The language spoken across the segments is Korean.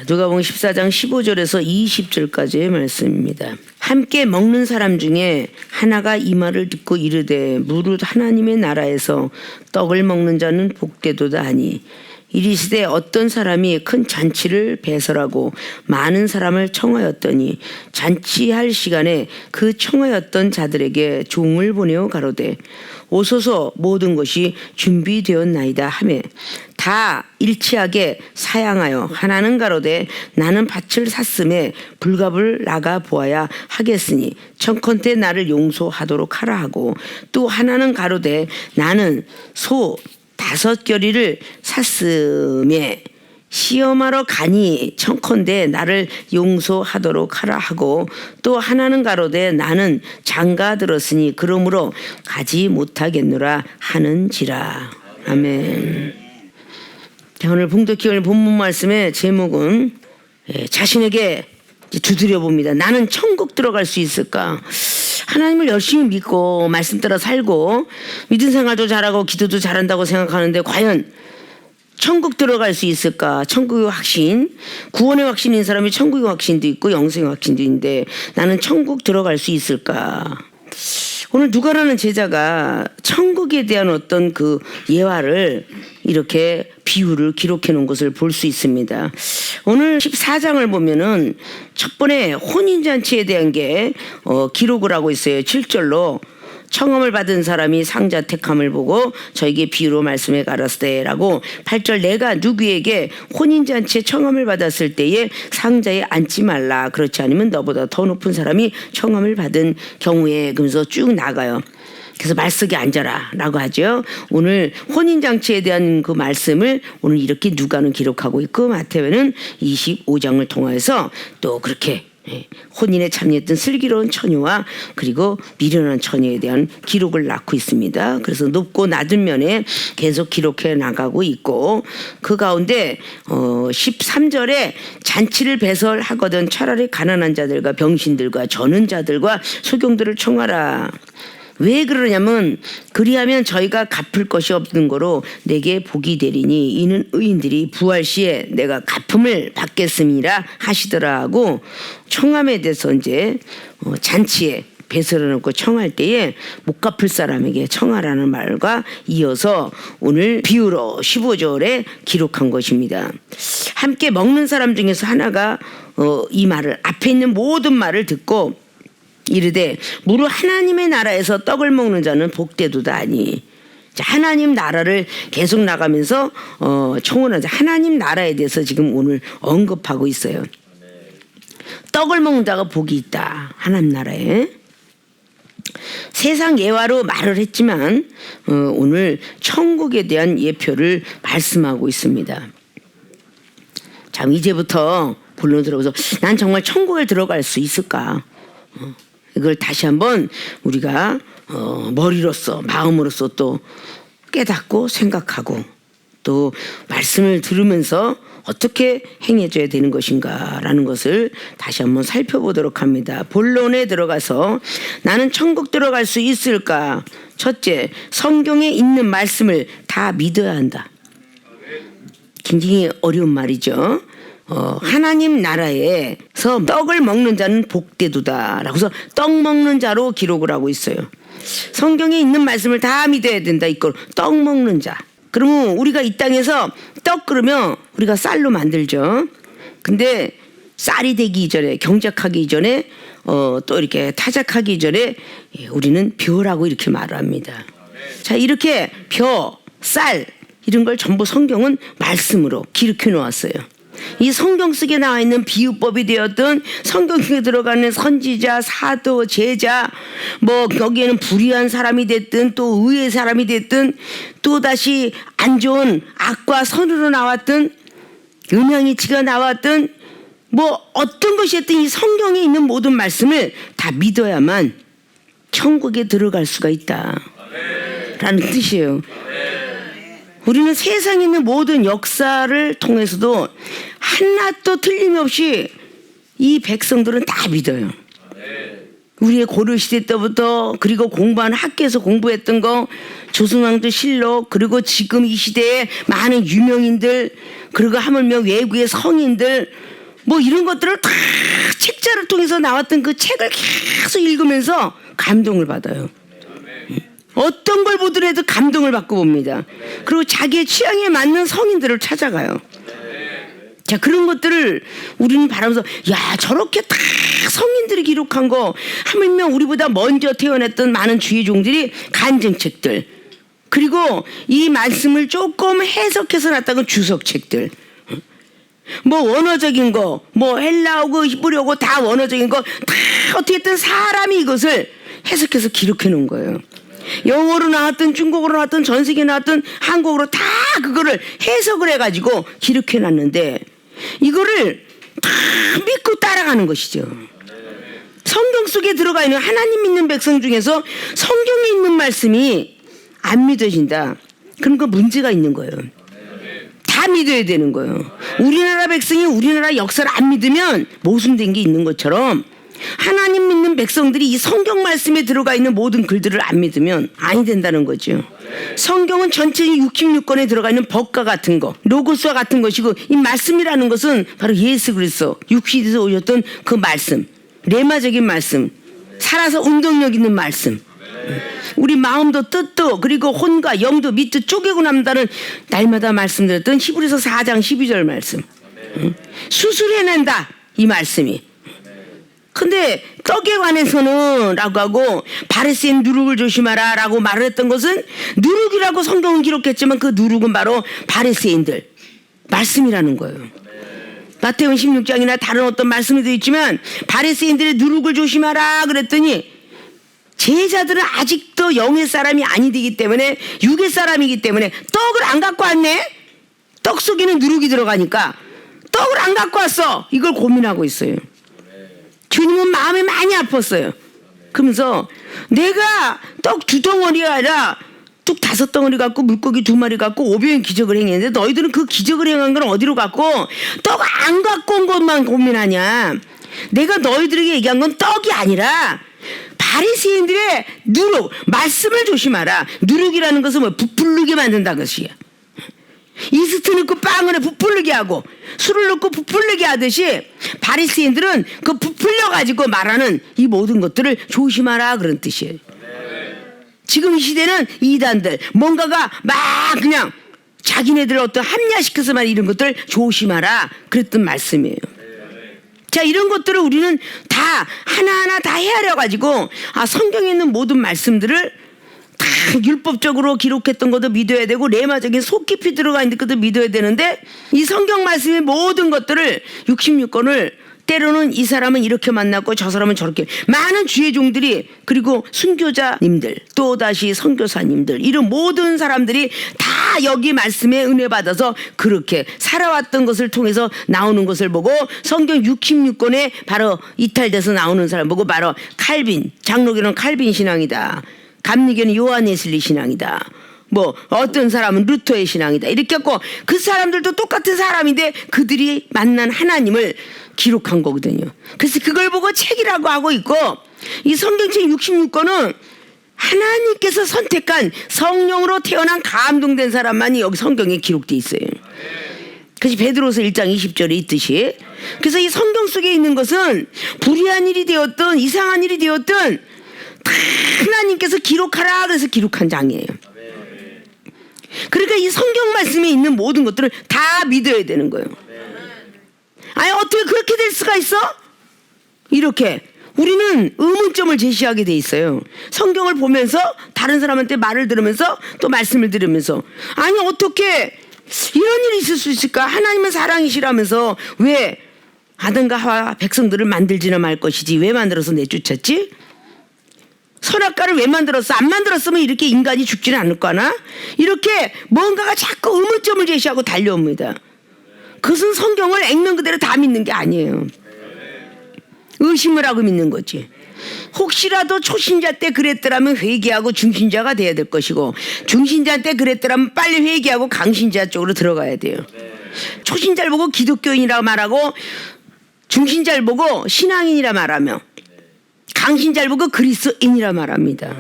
누가복음 14장 15절에서 20절까지의 말씀입니다. 함께 먹는 사람 중에 하나가 이 말을 듣고 이르되 무릇 하나님의 나라에서 떡을 먹는 자는 복되도다 하니 이르시되 어떤 사람이 큰 잔치를 배설하고 많은 사람을 청하였더니 잔치할 시간에 그 청하였던 자들에게 종을 보내어 가로되 오소서 모든 것이 준비되었나이다 하매 다 일치하게 사양하여 하나는 가로되 나는 밭을 샀음에 불갑을 나가 보아야 하겠으니 청컨대 나를 용서하도록 하라 하고 또 하나는 가로되 나는 소 5겨리를 샀음에 시험하러 가니 청컨대 나를 용서하도록 하라 하고 또 하나는 가로되 나는 장가 들었으니 그러므로 가지 못하겠노라 하는지라. 아멘. 자, 오늘 봉독기원 본문 말씀의 제목은 자신에게 두드려 봅니다. 나는 천국 들어갈 수 있을까? 하나님을 열심히 믿고 말씀 따라 살고 믿음 생활도 잘하고 기도도 잘한다고 생각하는데 과연 천국 들어갈 수 있을까? 천국의 확신, 구원의 확신인 사람이 천국의 확신도 있고 영생의 확신도 있는데 나는 천국 들어갈 수 있을까? 오늘 누가라는 제자가 천국에 대한 어떤 그 예화를 이렇게 비유를 기록해 놓은 것을 볼 수 있습니다. 오늘 14장을 보면은 첫 번에 혼인잔치에 대한 게 기록을 하고 있어요. 7절로 청함을 받은 사람이 상자 택함을 보고 저에게 비유로 말씀해 가라사대라고 8절 내가 누구에게 혼인잔치에 청함을 받았을 때에 상자에 앉지 말라 그렇지 않으면 너보다 더 높은 사람이 청함을 받은 경우에 그러면서 쭉 나가요. 그래서 말석에 앉아라 라고 하죠. 오늘 혼인잔치에 대한 그 말씀을 오늘 이렇게 누가는 기록하고 있고 마태복음은 25장을 통해서 또 그렇게 혼인에 참여했던 슬기로운 처녀와 그리고 미련한 처녀에 대한 기록을 낳고 있습니다. 그래서 높고 낮은 면에 계속 기록해 나가고 있고 그 가운데 13절에 잔치를 배설하거든 차라리 가난한 자들과 병신들과 저는 자들과 소경들을 청하라. 왜 그러냐면 그리하면 저희가 갚을 것이 없는 거로 내게 복이 되리니 이는 의인들이 부활 시에 내가 갚음을 받겠음이라 하시더라고. 청함에 대해서 이제 잔치에 배설을 놓고 청할 때에 못 갚을 사람에게 청하라는 말과 이어서 오늘 비유로 15절에 기록한 것입니다. 함께 먹는 사람 중에서 하나가 이 말을 앞에 있는 모든 말을 듣고 이르되 무릇 하나님의 나라에서 떡을 먹는 자는 복되도다 하니 하나님 나라를 계속 나가면서 청원하자. 하나님 나라에 대해서 지금 오늘 언급하고 있어요. 떡을 먹는 자가 복이 있다. 하나님 나라에. 세상 예화로 말을 했지만 오늘 천국에 대한 예표를 말씀하고 있습니다. 자, 이제부터 본론 들어보서 난 정말 천국에 들어갈 수 있을까? 이걸 다시 한번 우리가 머리로서 마음으로서 또 깨닫고 생각하고 또 말씀을 들으면서 어떻게 행해줘야 되는 것인가라는 것을 다시 한번 살펴보도록 합니다. 본론에 들어가서 나는 천국 들어갈 수 있을까? 첫째, 성경에 있는 말씀을 다 믿어야 한다. 굉장히 어려운 말이죠. 하나님 나라에서 떡을 먹는 자는 복되도다 라고 해서 떡 먹는 자로 기록을 하고 있어요. 성경에 있는 말씀을 다 믿어야 된다. 이걸 떡 먹는 자. 그러면 우리가 이 땅에서 떡 그러면 우리가 쌀로 만들죠. 근데 쌀이 되기 이전에 경작하기 이전에 또 이렇게 타작하기 전에 우리는 벼라고 이렇게 말을 합니다. 자, 이렇게 벼, 쌀 이런 걸 전부 성경은 말씀으로 기록해 놓았어요. 이 성경 속에 나와 있는 비유법이 되었든 성경 속에 들어가는 선지자, 사도, 제자 뭐 여기에는 불의한 사람이 됐든 또 의의 사람이 됐든 또 다시 안 좋은 악과 선으로 나왔든 음양이치가 나왔든 뭐 어떤 것이 됐든 이 성경에 있는 모든 말씀을 다 믿어야만 천국에 들어갈 수가 있다 라는 뜻이에요. 우리는 세상에 있는 모든 역사를 통해서도 하나도 틀림없이 이 백성들은 다 믿어요. 우리의 고려시대 때부터 그리고 공부한 학교에서 공부했던 거 조선왕조 실록 그리고 지금 이 시대에 많은 유명인들 그리고 하물며 외국의 성인들 뭐 이런 것들을 다 책자를 통해서 나왔던 그 책을 계속 읽으면서 감동을 받아요. 어떤 걸 보더라도 감동을 받고 봅니다. 그리고 자기의 취향에 맞는 성인들을 찾아가요. 자, 그런 것들을 우리는 바라면서 야, 저렇게 다 성인들이 기록한 거, 하물며 우리보다 먼저 태어났던 많은 주의 종들이 간증책들, 그리고 이 말씀을 조금 해석해서 놨다는 주석책들, 뭐 원어적인 거, 뭐 헬라어고 히브리어고 다 원어적인 거 다 어떻게든 사람이 이것을 해석해서 기록해 놓은 거예요. 영어로 나왔든 중국어로 나왔든 전 세계에 나왔든 한국어로 다 그거를 해석을 해가지고 기록해 놨는데 이거를 다 믿고 따라가는 것이죠. 성경 속에 들어가 있는 하나님 믿는 백성 중에서 성경에 있는 말씀이 안 믿어진다. 그럼 그 문제가 있는 거예요. 다 믿어야 되는 거예요. 우리나라 백성이 우리나라 역사를 안 믿으면 모순된 게 있는 것처럼 하나님 믿는 백성들이 이 성경 말씀에 들어가 있는 모든 글들을 안 믿으면 아니 된다는 거죠. 성경은 전체 66권에 들어가 있는 법과 같은 거, 로고스와 같은 것이고, 이 말씀이라는 것은 바로 예수 그리스도 육신에서 오셨던 그 말씀, 레마적인 말씀, 살아서 운동력 있는 말씀. 우리 마음도 뜻도 그리고 혼과 영도 밑도 쪼개고 남다는 날마다 말씀드렸던 히브리서 4장 12절 말씀. 수술해낸다, 이 말씀이. 근데 떡에 관해서는 라고 하고 바리새인 누룩을 조심하라 라고 말을 했던 것은, 누룩이라고 성경은 기록했지만 그 누룩은 바로 바리새인들 말씀이라는 거예요. 마태복음 16장이나 다른 어떤 말씀도 있지만 바리새인들의 누룩을 조심하라 그랬더니, 제자들은 아직도 영의 사람이 아니 되기 때문에, 육의 사람이기 때문에 떡을 안 갖고 왔네. 떡 속에는 누룩이 들어가니까 떡을 안 갖고 왔어. 이걸 고민하고 있어요. 주님은 마음이 많이 아팠어요. 그러면서 내가 떡 2덩어리가 아니라 뚝 5덩어리 갖고 물고기 2마리 갖고 5병의 기적을 행했는데, 너희들은 그 기적을 행한 건 어디로 갖고 떡 안 갖고 온 것만 고민하냐. 내가 너희들에게 얘기한 건 떡이 아니라 바리새인들의 누룩, 말씀을 조심하라. 누룩이라는 것은 뭐 부풀르게 만든다는 것이야. 이스트 넣고 빵을 해 부풀르게 하고, 술을 넣고 부풀르게 하듯이 바리새인들은 그 부풀려 가지고 말하는 이 모든 것들을 조심하라, 그런 뜻이에요. 지금 이 시대는 이단들 뭔가가 막 그냥 자기네들 어떤 합리화시켜서 말 이런 것들 조심하라, 그랬던 말씀이에요. 자, 이런 것들을 우리는 다 하나하나 다 헤아려 가지고, 아, 성경에 있는 모든 말씀들을 다 율법적으로 기록했던 것도 믿어야 되고, 레마적인 속 깊이 들어가 있는 것도 믿어야 되는데, 이 성경 말씀의 모든 것들을 66권을 때로는 이 사람은 이렇게 만났고 저 사람은 저렇게, 많은 주의 종들이, 그리고 순교자님들, 또다시 선교사님들, 이런 모든 사람들이 다 여기 말씀에 은혜 받아서 그렇게 살아왔던 것을 통해서 나오는 것을 보고, 성경 66권에 바로 이탈돼서 나오는 사람 보고 바로 칼빈, 장로교는 칼빈 신앙이다, 감리교는 요한 웨슬리 신앙이다, 뭐 어떤 사람은 루터의 신앙이다, 이렇게 했고, 그 사람들도 똑같은 사람인데 그들이 만난 하나님을 기록한 거거든요. 그래서 그걸 보고 책이라고 하고 있고, 이 성경책 66권은 하나님께서 선택한 성령으로 태어난 감동된 사람만이 여기 성경에 기록되어 있어요. 그래서 베드로서 1장 20절에 있듯이, 그래서 이 성경 속에 있는 것은 불의한 일이 되었든 이상한 일이 되었든 다 하나님께서 기록하라 그래서 기록한 장이에요. 그러니까 이 성경 말씀에 있는 모든 것들을 다 믿어야 되는 거예요. 아니, 어떻게 그렇게 될 수가 있어? 이렇게 우리는 의문점을 제시하게 돼 있어요. 성경을 보면서, 다른 사람한테 말을 들으면서, 또 말씀을 들으면서, 아니 어떻게 이런 일이 있을 수 있을까? 하나님은 사랑이시라면서 왜 아담과 하와 백성들을 만들지나 말 것이지 왜 만들어서 내쫓았지? 선악과를 왜 만들었어? 안 만들었으면 이렇게 인간이 죽지는 않을 거나? 이렇게 뭔가가 자꾸 의문점을 제시하고 달려옵니다. 그것은 성경을 액면 그대로 다 믿는 게 아니에요. 의심을 하고 믿는 거지. 혹시라도 초신자 때 그랬더라면 회개하고 중신자가 돼야 될 것이고, 중신자 때 그랬더라면 빨리 회개하고 강신자 쪽으로 들어가야 돼요. 초신자를 보고 기독교인이라 말하고, 중신자를 보고 신앙인이라 말하며, 강신자를 보고 그리스도인이라 말합니다.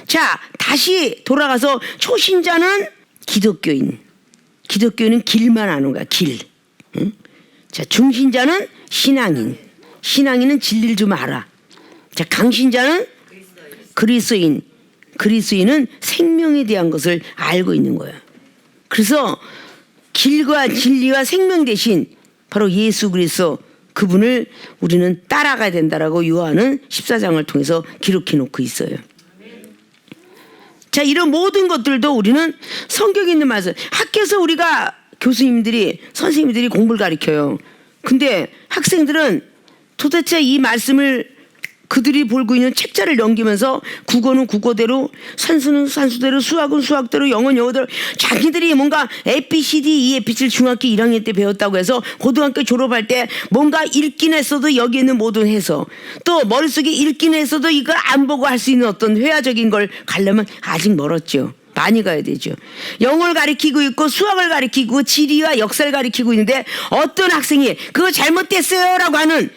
자, 다시 돌아가서 초신자는 기독교인, 기독교인은 길만 아는 거야, 길. 자, 중신자는 신앙인. 신앙인은 진리를 좀 알아. 자, 강신자는 그리스도인. 그리스도인은 생명에 대한 것을 알고 있는 거야. 그래서 길과 진리와 생명 대신 바로 예수 그리스도 그분을 우리는 따라가야 된다라고 요한은 14장을 통해서 기록해 놓고 있어요. 자, 이런 모든 것들도 우리는 성경에 있는 말씀. 학교에서 우리가 교수님들이 선생님들이 공부를 가르쳐요. 근데 학생들은 도대체 이 말씀을 그들이 볼고 있는 책자를 넘기면서 국어는 국어대로, 산수는 산수대로, 수학은 수학대로, 영어는 영어대로 자기들이 뭔가 ABCD, EFG를 중학교 1학년 때 배웠다고 해서 고등학교 졸업할 때 뭔가 읽긴 했어도 여기 있는 모든 해서 또 머릿속에 읽긴 했어도 이걸 안 보고 할 수 있는 어떤 회화적인 걸 가려면 아직 멀었죠. 많이 가야 되죠. 영어를 가르치고 있고 수학을 가르치고 지리와 역사를 가르치고 있는데 어떤 학생이 그거 잘못됐어요 라고 하는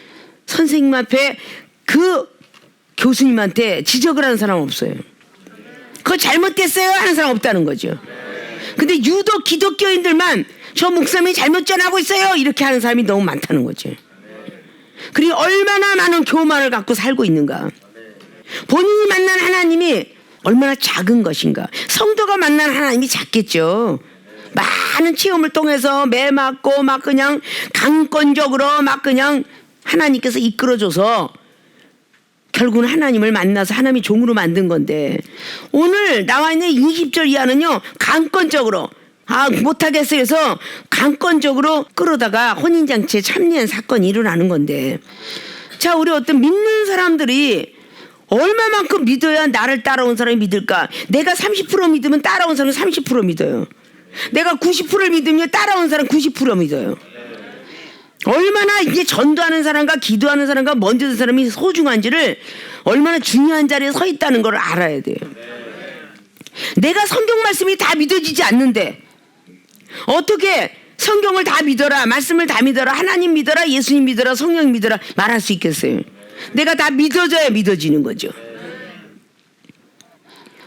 선생님 앞에 그 교수님한테 지적을 하는 사람은 없어요. 그거 잘못됐어요 하는 사람 없다는 거죠. 근데 유독 기독교인들만 저 목사님이 잘못 전하고 있어요 이렇게 하는 사람이 너무 많다는 거죠. 그리고 얼마나 많은 교만을 갖고 살고 있는가. 본인이 만난 하나님이 얼마나 작은 것인가. 성도가 만난 하나님이 작겠죠. 많은 체험을 통해서 매 맞고 막 그냥 강권적으로 막 그냥 하나님께서 이끌어줘서 결국은 하나님을 만나서 하나님이 종으로 만든 건데 오늘 나와 있는 20절 이하는요 강권적으로 못하겠어요 해서 강권적으로 끌어다가 혼인잔치에 참여한 사건이 일어나는 건데 자 우리 어떤 믿는 사람들이 얼마만큼 믿어야 나를 따라온 사람이 믿을까. 내가 30% 믿으면 따라온 사람은 30% 믿어요. 내가 90%를 믿으면 따라온 사람 90% 믿어요. 얼마나 이제 전도하는 사람과 기도하는 사람과 먼저 든 사람이 소중한지를 얼마나 중요한 자리에 서 있다는 걸 알아야 돼요. 내가 성경 말씀이 다 믿어지지 않는데 어떻게 성경을 다 믿어라, 말씀을 다 믿어라, 하나님 믿어라, 예수님 믿어라, 성령 믿어라 말할 수 있겠어요. 내가 다 믿어져야 믿어지는 거죠.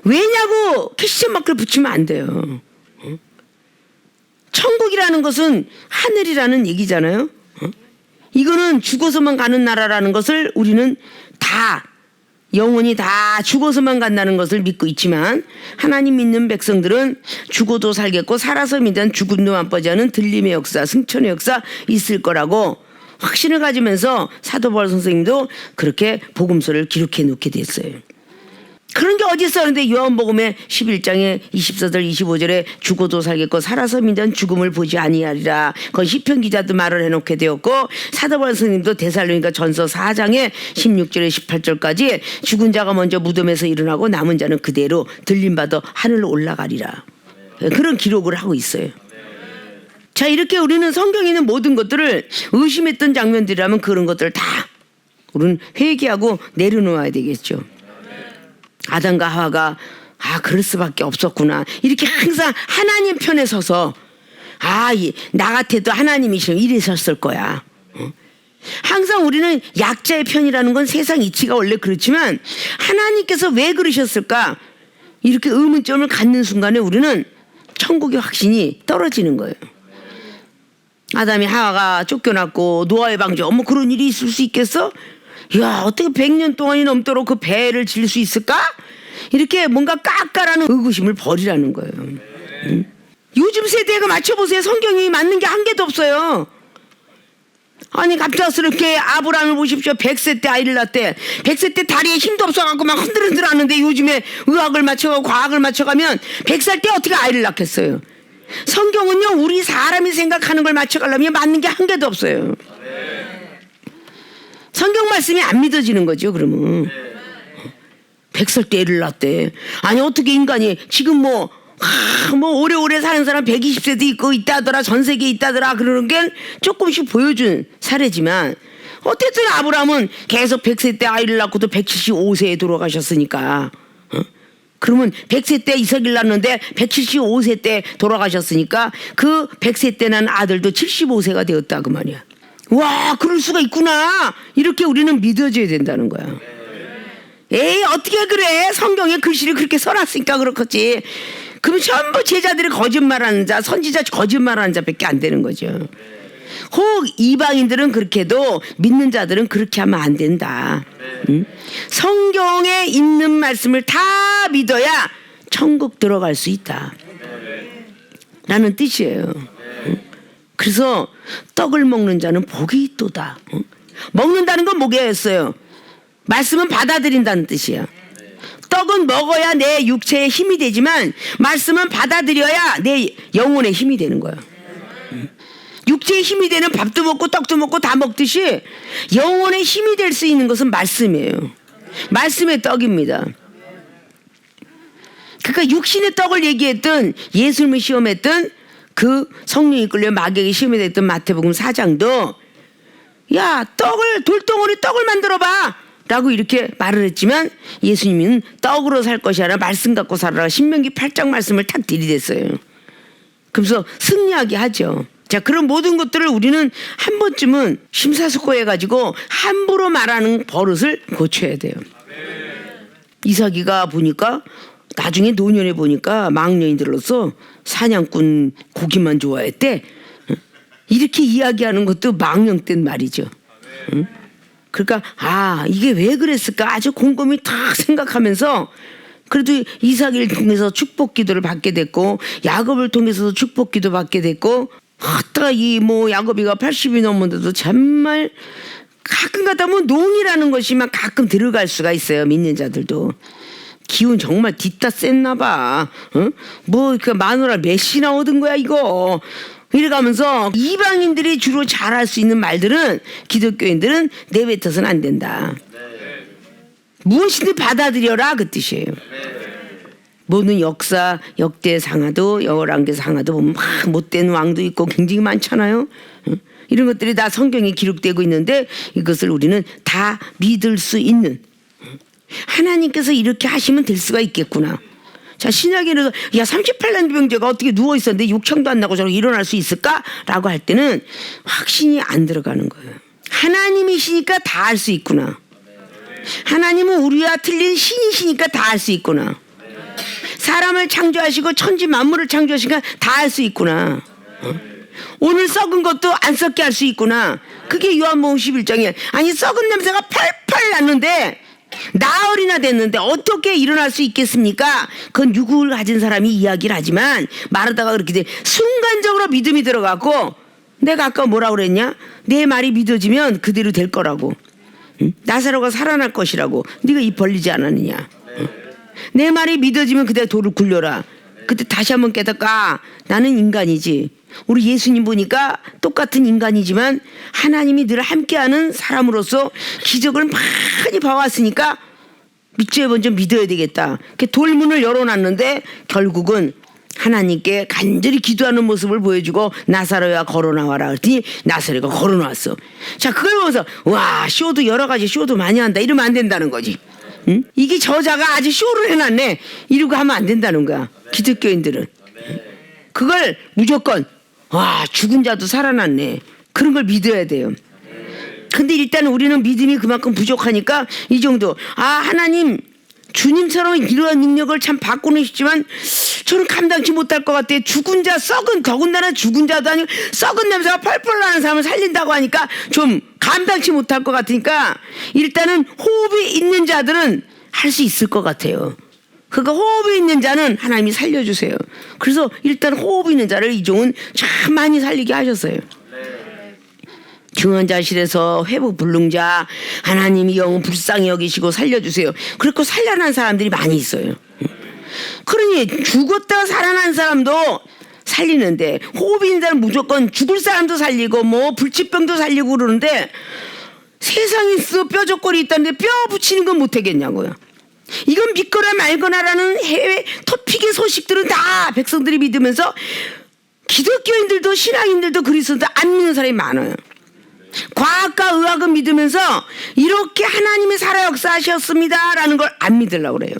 왜냐고 퀘스천 마크를 붙이면 안 돼요. 천국이라는 것은 하늘이라는 얘기잖아요. 이거는 죽어서만 가는 나라라는 것을 우리는 다 영원히 다 죽어서만 간다는 것을 믿고 있지만 하나님 믿는 백성들은 죽어도 살겠고 살아서 믿는 죽음도 안 빠지는 들림의 역사, 승천의 역사 있을 거라고 확신을 가지면서 사도 바울 선생님도 그렇게 복음서를 기록해 놓게 됐어요. 그런 게 어디 있어? 그런데 요한복음의 11장에 24절 25절에 죽어도 살겠고 살아서 믿는 죽음을 보지 아니하리라. 그건 시편 기자도 말을 해놓게 되었고 사도 바울 선생님도 데살로니가 전서 4장에 16절에 18절까지 죽은 자가 먼저 무덤에서 일어나고 남은 자는 그대로 들림받아 하늘로 올라가리라. 그런 기록을 하고 있어요. 자, 이렇게 우리는 성경에 있는 모든 것들을 의심했던 장면들이라면 그런 것들을 다 우리는 회개하고 내려놓아야 되겠죠. 아담과 하와가 그럴 수밖에 없었구나. 이렇게 항상 하나님 편에 서서 나 같아도 하나님이시면 이랬었을 거야. 항상 우리는 약자의 편이라는 건 세상 이치가 원래 그렇지만 하나님께서 왜 그러셨을까? 이렇게 의문점을 갖는 순간에 우리는 천국의 확신이 떨어지는 거예요. 아담이 하와가 쫓겨났고 노아의 방주 그런 일이 있을 수 있겠어? 야, 어떻게 100년 동안이 넘도록 그 배를 질 수 있을까? 이렇게 뭔가 깎아라는 의구심을 버리라는 거예요. 요즘 세대가 맞춰보세요. 성경이 맞는 게 한 개도 없어요. 아니 갑작스럽게 아브라함을 보십시오. 100세 때 아이를 낳대. 100세 때 다리에 힘도 없어갖고 막 흔들흔들 하는데 요즘에 의학을 맞춰가고 과학을 맞춰가면 100살 때 어떻게 아이를 낳겠어요. 성경은요 우리 사람이 생각하는 걸 맞춰가려면 맞는 게 한 개도 없어요. 성경 말씀이 안 믿어지는 거죠. 그러면 100살 때 애를 낳대. 아니 어떻게 인간이 지금 오래오래 사는 사람 120세도 있고 있다더라, 전 세계에 있다더라 그러는 게 조금씩 보여준 사례지만 어쨌든 아브라함은 계속 100세 때 아이를 낳고도 175세에 돌아가셨으니까 그러면 100세 때 이삭을 낳는데 175세 때 돌아가셨으니까 그 100세 때 난 아들도 75세가 되었다 그 말이야. 와, 그럴 수가 있구나. 이렇게 우리는 믿어줘야 된다는 거야. 에이, 어떻게 그래? 성경에 글씨를 그렇게 써놨으니까 그렇겠지. 그럼 전부 제자들이 거짓말하는 자, 선지자 거짓말하는 자밖에 안 되는 거죠. 혹 이방인들은 그렇게 해도 믿는 자들은 그렇게 하면 안 된다. 성경에 있는 말씀을 다 믿어야 천국 들어갈 수 있다 라는 뜻이에요. 그래서 떡을 먹는 자는 복이 있도다. 먹는다는 건 뭐겠어요? 말씀은 받아들인다는 뜻이야. 떡은 먹어야 내 육체에 힘이 되지만 말씀은 받아들여야 내 영혼에 힘이 되는 거야. 육체에 힘이 되는 밥도 먹고 떡도 먹고 다 먹듯이 영혼에 힘이 될 수 있는 것은 말씀이에요. 말씀의 떡입니다. 그러니까 육신의 떡을 얘기했던 예수님을 시험했던 그 성령이 끌려 마귀에게 시험이 됐던 마태복음 4장도 야 돌덩어리 떡을 만들어봐 라고 이렇게 말을 했지만 예수님은 떡으로 살 것이 아니라 말씀 갖고 살아라 신명기 8장 말씀을 탁 들이댔어요. 그래서 승리하게 하죠. 자, 그런 모든 것들을 우리는 한 번쯤은 심사숙고해가지고 함부로 말하는 버릇을 고쳐야 돼요. 이삭이가 보니까 나중에 노년에 보니까 망년이들로서 사냥꾼 고기만 좋아했대. 이렇게 이야기하는 것도 망령된 말이죠. 그러니까 이게 왜 그랬을까 아주 곰곰이 탁 생각하면서 그래도 이삭을 통해서 축복기도를 받게 됐고 야곱을 통해서도 축복기도 받게 됐고 야곱이가 80이 넘었는데도 정말 가끔가다 농이라는 것이만 가끔 들어갈 수가 있어요. 믿는 자들도 기운 정말 뒤따 셌나 봐. 그 마누라 몇이나 얻은 거야 이거. 이래가면서 이방인들이 주로 잘할 수 있는 말들은 기독교인들은 내뱉어서는 안 된다. 무엇이든 받아들여라 그 뜻이에요. 모든 역사 역대 상하도 열왕기 상하도 보면 막 못된 왕도 있고 굉장히 많잖아요. 이런 것들이 다 성경에 기록되고 있는데 이것을 우리는 다 믿을 수 있는 하나님께서 이렇게 하시면 될 수가 있겠구나. 자, 신약에는 38년 병자가 어떻게 누워있었는데 욕창도 안 나고 저렇게 일어날 수 있을까? 라고 할 때는 확신이 안 들어가는 거예요. 하나님이시니까 다 할 수 있구나. 하나님은 우리와 틀린 신이시니까 다 할 수 있구나. 사람을 창조하시고 천지 만물을 창조하시니까 다 할 수 있구나. 오늘 썩은 것도 안 썩게 할 수 있구나. 그게 요한복음 11장이에요. 아니 썩은 냄새가 펄펄 났는데 나흘이나 됐는데 어떻게 일어날 수 있겠습니까? 그건 육을 가진 사람이 이야기를 하지만 말하다가 그렇게 돼 순간적으로 믿음이 들어가고 내가 아까 뭐라 그랬냐? 내 말이 믿어지면 그대로 될 거라고. 나사로가 살아날 것이라고 네가 입 벌리지 않았느냐? 내 말이 믿어지면 그대로 돌을 굴려라. 그때 다시 한번 깨닫까? 나는 인간이지. 우리 예수님 보니까 똑같은 인간이지만 하나님이 늘 함께하는 사람으로서 기적을 많이 봐왔으니까 믿지에 먼저 믿어야 되겠다. 돌문을 열어놨는데 결국은 하나님께 간절히 기도하는 모습을 보여주고 나사로야 걸어 나와라 그랬더니 나사로가 걸어 나왔어. 자, 그걸 보면서 와 쇼도 여러 가지 쇼도 많이 한다 이러면 안 된다는 거지. 응? 이게 저자가 아주 쇼를 해놨네 이러고 하면 안 된다는 거야. 기독교인들은 그걸 무조건 죽은 자도 살아났네 그런 걸 믿어야 돼요. 근데 일단 우리는 믿음이 그만큼 부족하니까 이 정도 하나님 주님처럼 이러한 능력을 참 받고는 싶지만 저는 감당치 못할 것 같아요. 죽은 자 썩은 더군다나 죽은 자도 아니고 썩은 냄새가 펄펄 나는 사람을 살린다고 하니까 좀 감당치 못할 것 같으니까 일단은 호흡이 있는 자들은 할 수 있을 것 같아요. 그러니까 호흡이 있는 자는 하나님이 살려주세요. 그래서 일단 호흡이 있는 자를 이종은 참 많이 살리게 하셨어요. 중환자실에서 회복 불능자 하나님이 영혼 불쌍히 여기시고 살려주세요. 그렇고 살려난 사람들이 많이 있어요. 그러니 죽었다 살아난 사람도 살리는데 호흡이 있는 자는 무조건 죽을 사람도 살리고 불치병도 살리고 그러는데 세상에 뼈저골이 있다는데 뼈 붙이는 건 못하겠냐고요. 이건 믿거나 말거나라는 해외 토픽의 소식들은 다 백성들이 믿으면서 기독교인들도 신앙인들도 그리스도도 안 믿는 사람이 많아요. 과학과 의학은 믿으면서 이렇게 하나님이 살아 역사하셨습니다 라는 걸 안 믿으려고 그래요.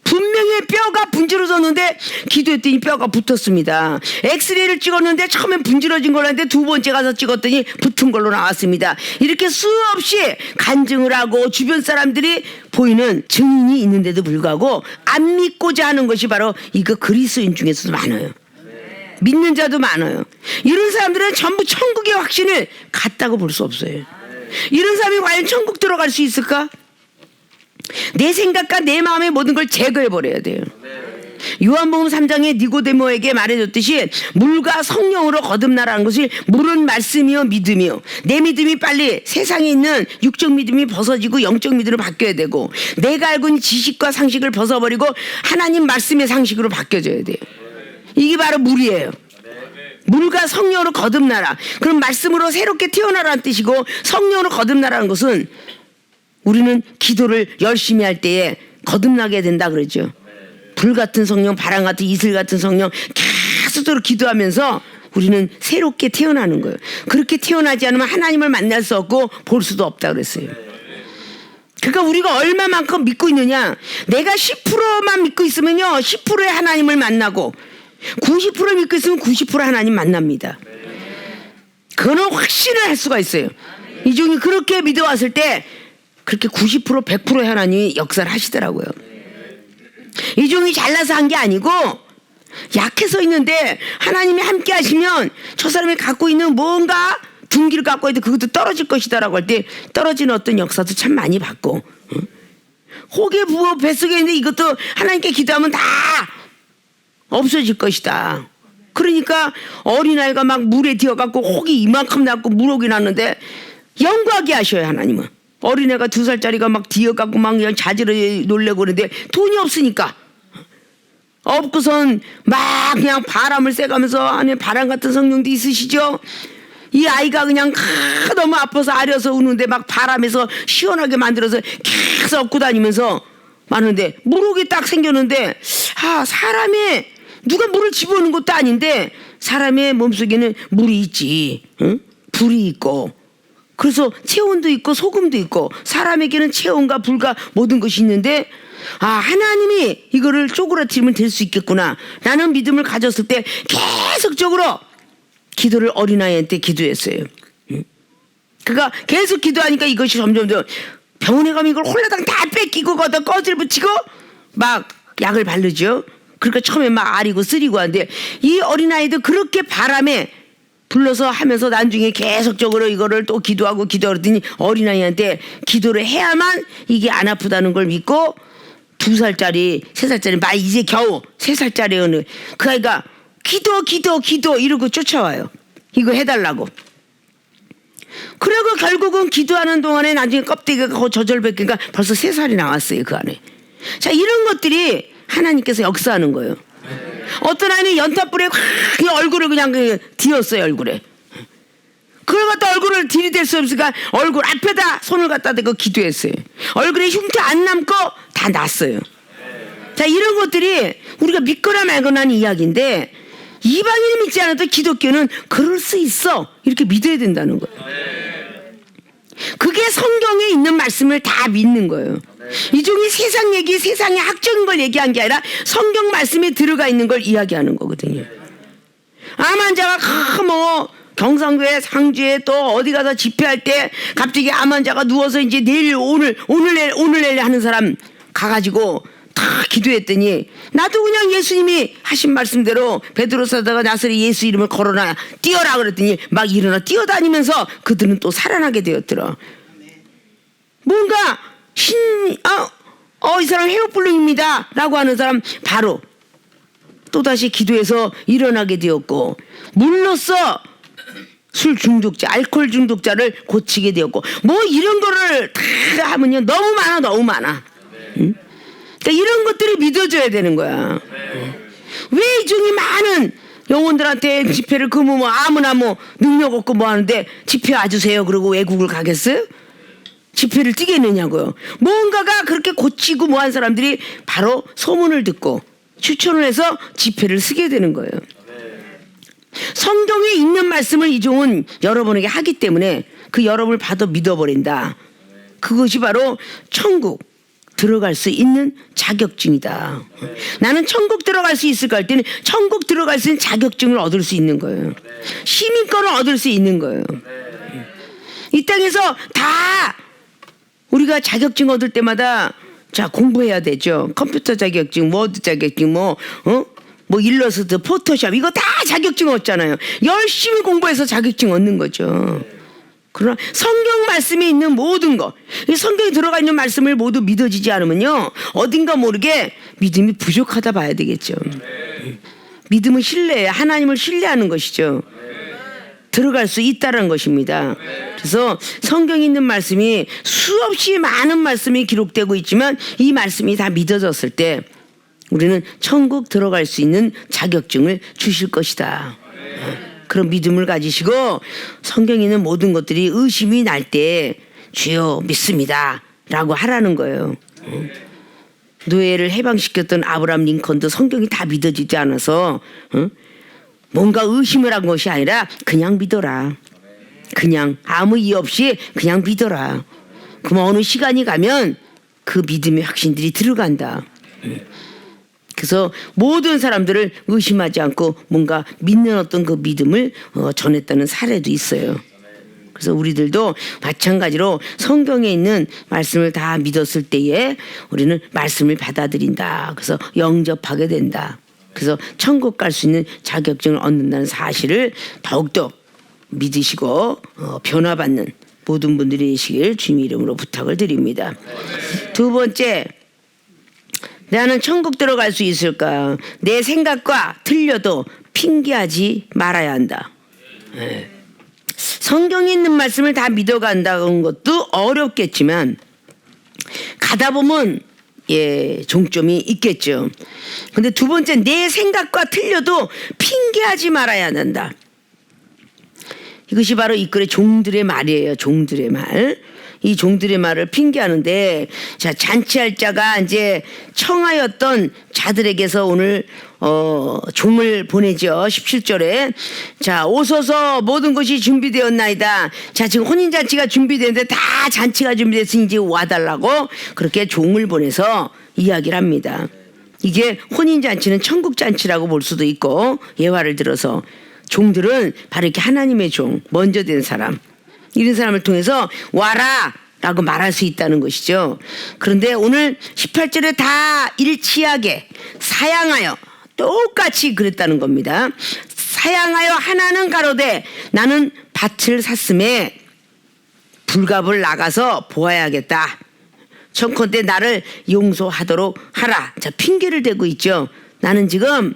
분명히 뼈가 분지러졌는데 기도했더니 뼈가 붙었습니다. 엑스레이를 찍었는데 처음엔 분지러진 걸로 했는데 두 번째 가서 찍었더니 붙은 걸로 나왔습니다. 이렇게 수없이 간증을 하고 주변 사람들이 보이는 증인이 있는데도 불구하고 안 믿고자 하는 것이 바로 이거 그리스도인 중에서도 많아요. 믿는 자도 많아요. 이런 사람들은 전부 천국의 확신을 갖다고 볼 수 없어요. 이런 사람이 과연 천국 들어갈 수 있을까? 내 생각과 내 마음의 모든 걸 제거해 버려야 돼요. 요한복음 3장에 니고데모에게 말해줬듯이 물과 성령으로 거듭나라는 것이 물은 말씀이요 믿음이요. 내 믿음이 빨리 세상에 있는 육적 믿음이 벗어지고 영적 믿음으로 바뀌어야 되고, 내가 알고 있는 지식과 상식을 벗어버리고 하나님 말씀의 상식으로 바뀌어져야 돼요. 이게 바로 물이에요. 물과 성령으로 거듭나라. 그럼 말씀으로 새롭게 태어나라는 뜻이고, 성령으로 거듭나라는 것은 우리는 기도를 열심히 할 때에 거듭나게 된다 그러죠. 불 같은 성령, 바람 같은 이슬 같은 성령 계속적으로 기도하면서 우리는 새롭게 태어나는 거예요. 그렇게 태어나지 않으면 하나님을 만날 수 없고 볼 수도 없다 그랬어요. 그러니까 우리가 얼마만큼 믿고 있느냐. 내가 10%만 믿고 있으면요 10%의 하나님을 만나고, 90% 믿고 있으면 90% 하나님 만납니다. 그거는 확신을 할 수가 있어요. 이종이 그렇게 믿어왔을 때 그렇게 90% 100%의 하나님이 역사를 하시더라고요. 이종이 잘나서 한 게 아니고 약해서 있는데 하나님이 함께 하시면 저 사람이 갖고 있는 뭔가 둔기를 갖고 있는데 그것도 떨어질 것이다 라고 할 때 떨어지는 어떤 역사도 참 많이 봤고, 혹의 부어 뱃속에 있는데 이것도 하나님께 기도하면 다 없어질 것이다. 그러니까 어린아이가 막 물에 뛰어갖고 혹이 이만큼 났고 물혹이 났는데 영구하게 하셔요. 하나님은 어린애가 2살짜리가 막 뛰어갖고 막 그냥 자지러 놀래고 그러는데 돈이 없으니까 없고선 막 그냥 바람을 쐬가면서, 안에 바람 같은 성령도 있으시죠. 이 아이가 그냥 너무 아파서 아려서 우는데 막 바람에서 시원하게 만들어서 계속 업고 다니면서 마는데 물혹이 딱 생겼는데, 사람의 누가 물을 집어오는 것도 아닌데 사람의 몸속에는 물이 있지, 응? 불이 있고, 그래서 체온도 있고 소금도 있고 사람에게는 체온과 불과 모든 것이 있는데, 하나님이 이거를 쪼그라뜨리면 될 수 있겠구나 라는 믿음을 가졌을 때 계속적으로 기도를 어린아이한테 기도했어요. 그가 계속 기도하니까 이것이 점점 병원에 가면 이걸 홀라당 다 뺏기고 거기다 꺼질 붙이고 막 약을 바르죠. 그러니까 처음에 막 아리고 쓰리고 하는데, 이 어린아이도 그렇게 바람에 불러서 하면서 나중에 계속적으로 이거를 또 기도하고 그랬더니 어린아이한테 기도를 해야만 이게 안 아프다는 걸 믿고 2살짜리 3살짜리 막 이제 겨우 3살짜리 어느 그 아이가 기도 이러고 쫓아와요. 이거 해달라고. 그리고 결국은 기도하는 동안에 나중에 껍데기가 저절밖에가 벌써 3살이 나왔어요. 그 안에. 자, 이런 것들이 하나님께서 역사하는 거예요. 어떤 아이는 연탄불에 확 얼굴을 그냥 뒤었어요. 얼굴에. 그걸 갖다 얼굴을 들이댈 수 없으니까 얼굴 앞에다 손을 갖다 대고 기도했어요. 얼굴에 흉터 안 남고 다 났어요. 자, 이런 것들이 우리가 믿거나 말거나 하는 이야기인데, 이방인이 믿지 않아도 기독교는 그럴 수 있어 이렇게 믿어야 된다는 거예요. 그게 성경에 있는 말씀을 다 믿는 거예요. 이종이 세상 얘기, 세상의 학적인 걸 얘기한 게 아니라 성경 말씀에 들어가 있는 걸 이야기하는 거거든요. 암 환자가 경상도에 상주에 또 어디 가서 집회할 때 갑자기 암 환자가 누워서 이제 내일 오늘 내일 하는 사람 가가지고 다 기도했더니, 나도 그냥 예수님이 하신 말씀대로 베드로사다가 나서리 예수 이름을 걸어놔 뛰어라 그랬더니 막 일어나 뛰어다니면서 그들은 또 살아나게 되었더라. 뭔가 이 사람 회복불능입니다 라고 하는 사람 바로 또다시 기도해서 일어나게 되었고, 물로써 술 중독자, 알코올 중독자를 고치게 되었고, 뭐 이런 거를 다 하면요 너무 많아. 응? 그러니까 이런 것들이 믿어져야 되는 거야. 왜 이종이 많은 영혼들한테 집회를 아무나 능력 없고 하는데 집회 와주세요 그러고 외국을 가겠어요? 집회를 뛰겠느냐고요. 뭔가가 그렇게 고치고 한 사람들이 바로 소문을 듣고 추천을 해서 집회를 쓰게 되는 거예요. 성경에 있는 말씀을 이종은 여러분에게 하기 때문에 그 여러분을 받아 믿어버린다. 그것이 바로 천국 들어갈 수 있는 자격증이다. 나는 천국 들어갈 수 있을까 할 때는 천국 들어갈 수 있는 자격증을 얻을 수 있는 거예요. 시민권을 얻을 수 있는 거예요. 이 땅에서 다 우리가 자격증 얻을 때마다 자 공부해야 되죠. 컴퓨터 자격증, 워드 자격증, 뭐 일러스트, 포토샵 이거 다 자격증 얻잖아요. 열심히 공부해서 자격증 얻는 거죠. 그러나 성경 말씀에 있는 모든 것, 이 성경에 들어가 있는 말씀을 모두 믿어지지 않으면요, 어딘가 모르게 믿음이 부족하다 봐야 되겠죠. 믿음은 신뢰예요. 하나님을 신뢰하는 것이죠. 들어갈 수 있다는 것입니다. 그래서 성경에 있는 말씀이 수없이 많은 말씀이 기록되고 있지만 이 말씀이 다 믿어졌을 때 우리는 천국 들어갈 수 있는 자격증을 주실 것이다. 그런 믿음을 가지시고 성경에 있는 모든 것들이 의심이 날 때 주여 믿습니다 라고 하라는 거예요. 노예를 해방시켰던 아브라함 링컨도 성경이 다 믿어지지 않아서 뭔가 의심을 한 것이 아니라 그냥 믿어라. 그냥 아무 이유 없이 그냥 믿어라. 그럼 어느 시간이 가면 그 믿음의 확신들이 들어간다. 그래서 모든 사람들을 의심하지 않고 뭔가 믿는 어떤 그 믿음을 전했다는 사례도 있어요. 그래서 우리들도 마찬가지로 성경에 있는 말씀을 다 믿었을 때에 우리는 말씀을 받아들인다. 그래서 영접하게 된다. 그래서 천국 갈 수 있는 자격증을 얻는다는 사실을 더욱더 믿으시고 변화받는 모든 분들이 되시길 주님 이름으로 부탁을 드립니다. 두 번째, 나는 천국 들어갈 수 있을까? 내 생각과 틀려도 핑계하지 말아야 한다. 성경에 있는 말씀을 다 믿어간다는 것도 어렵겠지만 가다 보면 종점이 있겠죠. 근데 두 번째, 내 생각과 틀려도 핑계하지 말아야 한다. 이것이 바로 이 글의 종들의 말이에요. 종들의 말. 이 종들의 말을 핑계하는데, 자, 잔치할 자가 이제 청하였던 자들에게서 오늘 종을 보내죠. 17절에 자, 오소서 모든 것이 준비되었나이다. 자, 지금 혼인잔치가 준비되는데 다 잔치가 준비됐으니 이제 와달라고 그렇게 종을 보내서 이야기를 합니다. 이게 혼인잔치는 천국잔치라고 볼 수도 있고, 예화를 들어서 종들은 바로 이렇게 하나님의 종, 먼저 된 사람, 이런 사람을 통해서 와라 라고 말할 수 있다는 것이죠. 그런데 오늘 18절에 다 일치하게 사양하여 똑같이 그랬다는 겁니다. 사양하여 하나는 가로되 나는 밭을 샀음에 불갑을 나가서 보아야겠다. 청컨대 나를 용서하도록 하라. 자, 핑계를 대고 있죠. 나는 지금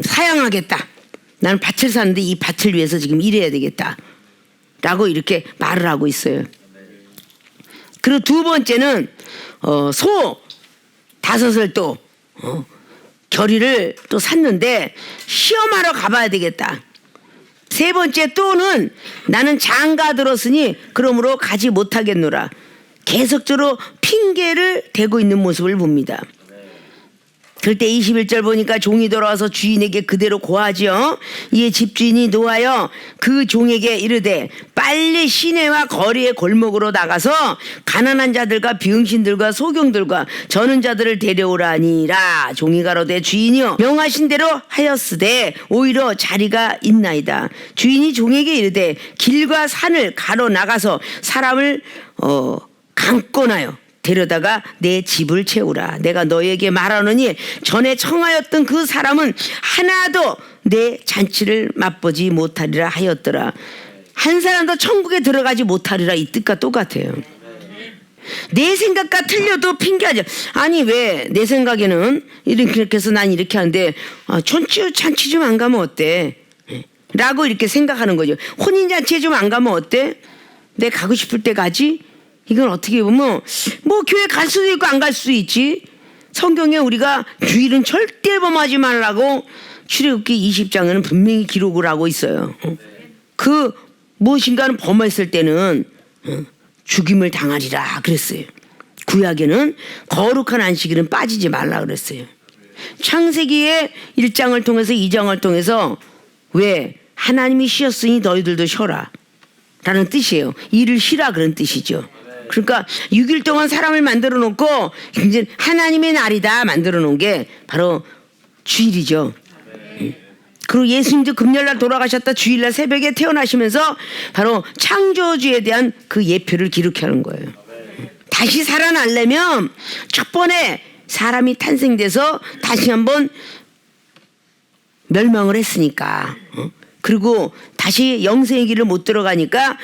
사양하겠다. 나는 밭을 샀는데 이 밭을 위해서 지금 일해야 되겠다 라고 이렇게 말을 하고 있어요. 그리고 두 번째는 소 5을 또 결의를 또 샀는데 시험하러 가봐야 되겠다. 세 번째 또는 나는 장가 들었으니 그러므로 가지 못하겠노라. 계속적으로 핑계를 대고 있는 모습을 봅니다. 그럴 때 21절 보니까 종이 돌아와서 주인에게 그대로 고하지요. 이에 집주인이 노하여 그 종에게 이르되 빨리 시내와 거리의 골목으로 나가서 가난한 자들과 병신들과 소경들과 저는 자들을 데려오라니라. 종이 가로되 주인이여 명하신 대로 하였으되 오히려 자리가 있나이다. 주인이 종에게 이르되 길과 산을 가로 나가서 사람을 강권하여 데려다가 내 집을 채우라. 내가 너에게 말하노니 전에 청하였던 그 사람은 하나도 내 잔치를 맛보지 못하리라 하였더라. 한 사람도 천국에 들어가지 못하리라. 이 뜻과 똑같아요. 내 생각과 틀려도 핑계하죠. 아니 왜 내 생각에는 이렇게 해서 난 이렇게 하는데 잔치 좀 안 가면 어때? 라고 이렇게 생각하는 거죠. 혼인잔치에 좀 안 가면 어때? 내가 가고 싶을 때 가지? 이건 어떻게 보면 뭐 교회 갈 수도 있고 안 갈 수도 있지. 성경에 우리가 주일은 절대 범하지 말라고 출애굽기 20장에는 분명히 기록을 하고 있어요. 그 무엇인가는 범했을 때는 죽임을 당하리라 그랬어요. 구약에는 거룩한 안식일은 빠지지 말라 그랬어요. 창세기의 1장을 통해서 2장을 통해서 왜 하나님이 쉬었으니 너희들도 쉬어라 라는 뜻이에요. 일을 쉬라 그런 뜻이죠. 그러니까 6일 동안 사람을 만들어 놓고 이제 하나님의 날이다 만들어 놓은 게 바로 주일이죠. 그리고 예수님도 금요일날 돌아가셨다 주일날 새벽에 태어나시면서 바로 창조주에 대한 그 예표를 기록하는 거예요. 다시 살아나려면 첫 번에 사람이 탄생돼서 다시 한번 멸망을 했으니까. 그리고 다시 영생의 길을 못 들어가니까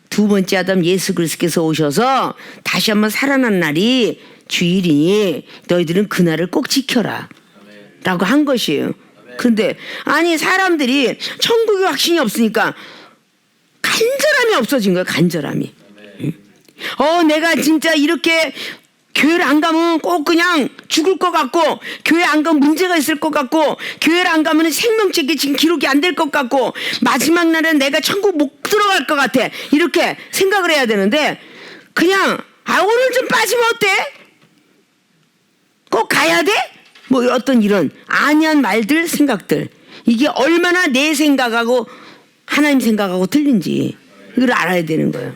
두 번째 아담 예수 그리스도께서 오셔서 다시 한번 살아난 날이 주일이니 너희들은 그날을 꼭 지켜라 라고 한 것이에요. 그런데 아니 사람들이 천국의 확신이 없으니까 간절함이 없어진 거예요. 간절함이. 내가 진짜 이렇게 교회를 안 가면 꼭 그냥 죽을 것 같고, 교회 안 가면 문제가 있을 것 같고, 교회를 안 가면 생명책이 지금 기록이 안 될 것 같고, 마지막 날은 내가 천국 못 들어갈 것 같아. 이렇게 생각을 해야 되는데 그냥 오늘 좀 빠지면 어때? 꼭 가야 돼? 뭐 어떤 이런 아니한 말들, 생각들, 이게 얼마나 내 생각하고 하나님 생각하고 틀린지 이걸 알아야 되는 거예요.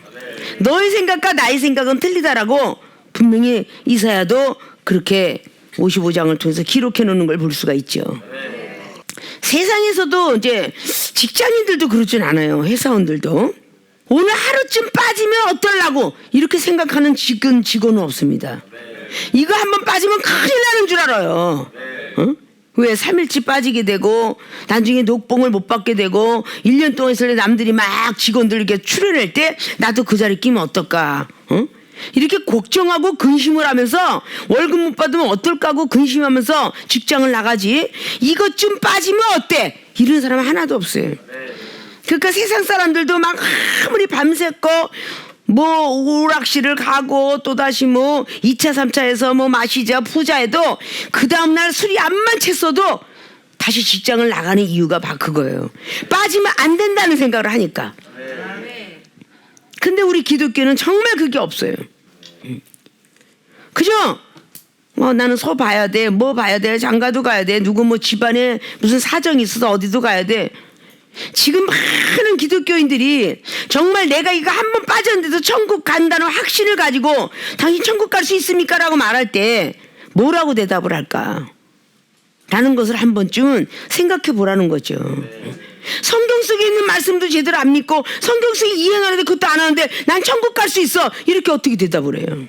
너의 생각과 나의 생각은 틀리다라고 분명히 이사야도 그렇게 55장을 통해서 기록해 놓는 걸 볼 수가 있죠. 세상에서도 이제 직장인들도 그러진 않아요. 회사원들도 오늘 하루쯤 빠지면 어떨라고 이렇게 생각하는 직원은 없습니다. 이거 한번 빠지면 큰일 나는 줄 알아요. 왜 3일치 빠지게 되고 나중에 녹봉을 못 받게 되고 1년 동안 있을 때 남들이 막 직원들 이렇게 출연할 때 나도 그 자리에 끼면 어떨까? 이렇게 걱정하고 근심을 하면서 월급 못 받으면 어떨까 하고 근심하면서 직장을 나가지, 이것 좀 빠지면 어때? 이런 사람 하나도 없어요. 그러니까 세상 사람들도 막 아무리 밤새고 뭐 오락실을 가고 또다시 뭐 2차 3차에서 뭐 마시자 푸자해도 그 다음날 술이 안만 챘어도 다시 직장을 나가는 이유가 바로 그거예요. 빠지면 안 된다는 생각을 하니까. 근데 우리 기독교는 정말 그게 없어요. 그죠? 나는 소 봐야 돼, 뭐 봐야 돼, 장가도 가야 돼, 누구 뭐 집안에 무슨 사정이 있어서 어디도 가야 돼. 지금 많은 기독교인들이 정말 내가 이거 한번 빠졌는데도 천국 간다는 확신을 가지고 당신 천국 갈 수 있습니까? 라고 말할 때 뭐라고 대답을 할까? 라는 것을 한 번쯤은 생각해 보라는 거죠. 성경 속에 있는 말씀도 제대로 안 믿고 성경 속에 이행하는데 그것도 안 하는데 난 천국 갈 수 있어, 이렇게 어떻게 대답을 해요?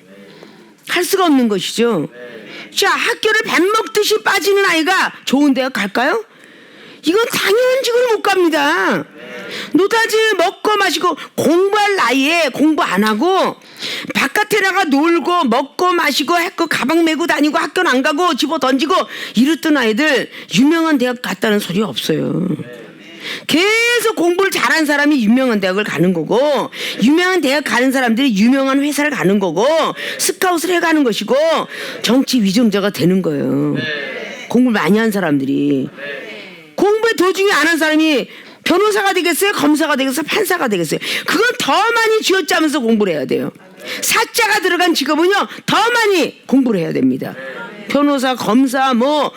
할 수가 없는 것이죠. 자, 학교를 밥 먹듯이 빠지는 아이가 좋은 대학 갈까요? 이건 당연직으로 못 갑니다. 노다지 먹고 마시고 공부할 나이에 공부 안 하고 바깥에 나가 놀고 먹고 마시고 했고 가방 메고 다니고 학교는 안 가고 집어 던지고 이랬던 아이들 유명한 대학 갔다는 소리 없어요. 계속 공부를 잘한 사람이 유명한 대학을 가는 거고, 유명한 대학 가는 사람들이 유명한 회사를 가는 거고, 스카웃을 해가는 것이고, 정치 위정자가 되는 거예요. 공부를 많이 한 사람들이. 공부에 도중에 안 한 사람이 변호사가 되겠어요? 검사가 되겠어요? 판사가 되겠어요? 그건 더 많이 쥐어짜면서 공부를 해야 돼요. 사자가 들어간 직업은요 더 많이 공부를 해야 됩니다. 변호사, 검사, 뭐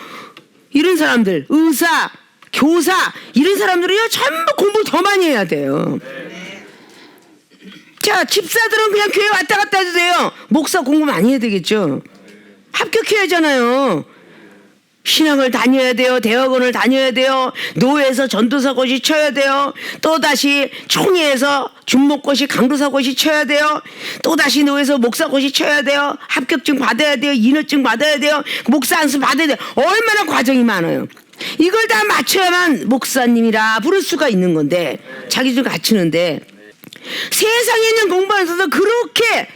이런 사람들, 의사, 교사 이런 사람들은요 전부 공부를 더 많이 해야 돼요. 자, 집사들은 그냥 교회 왔다 갔다 해도 돼요. 목사 공부 많이 해야 되겠죠. 합격해야 하잖아요. 신학을 다녀야 돼요. 대학원을 다녀야 돼요. 노예에서 전도사고시 쳐야 돼요. 또다시 총회에서 준목고시 강도사고시 쳐야 돼요. 또다시 노예에서 목사고시 쳐야 돼요. 합격증 받아야 돼요. 인허증 받아야 돼요. 목사 안수 받아야 돼요. 얼마나 과정이 많아요. 이걸 다 맞춰야만 목사님이라 부를 수가 있는 건데, 자기 좀 갖추는데, 세상에 있는 공부하면서도 그렇게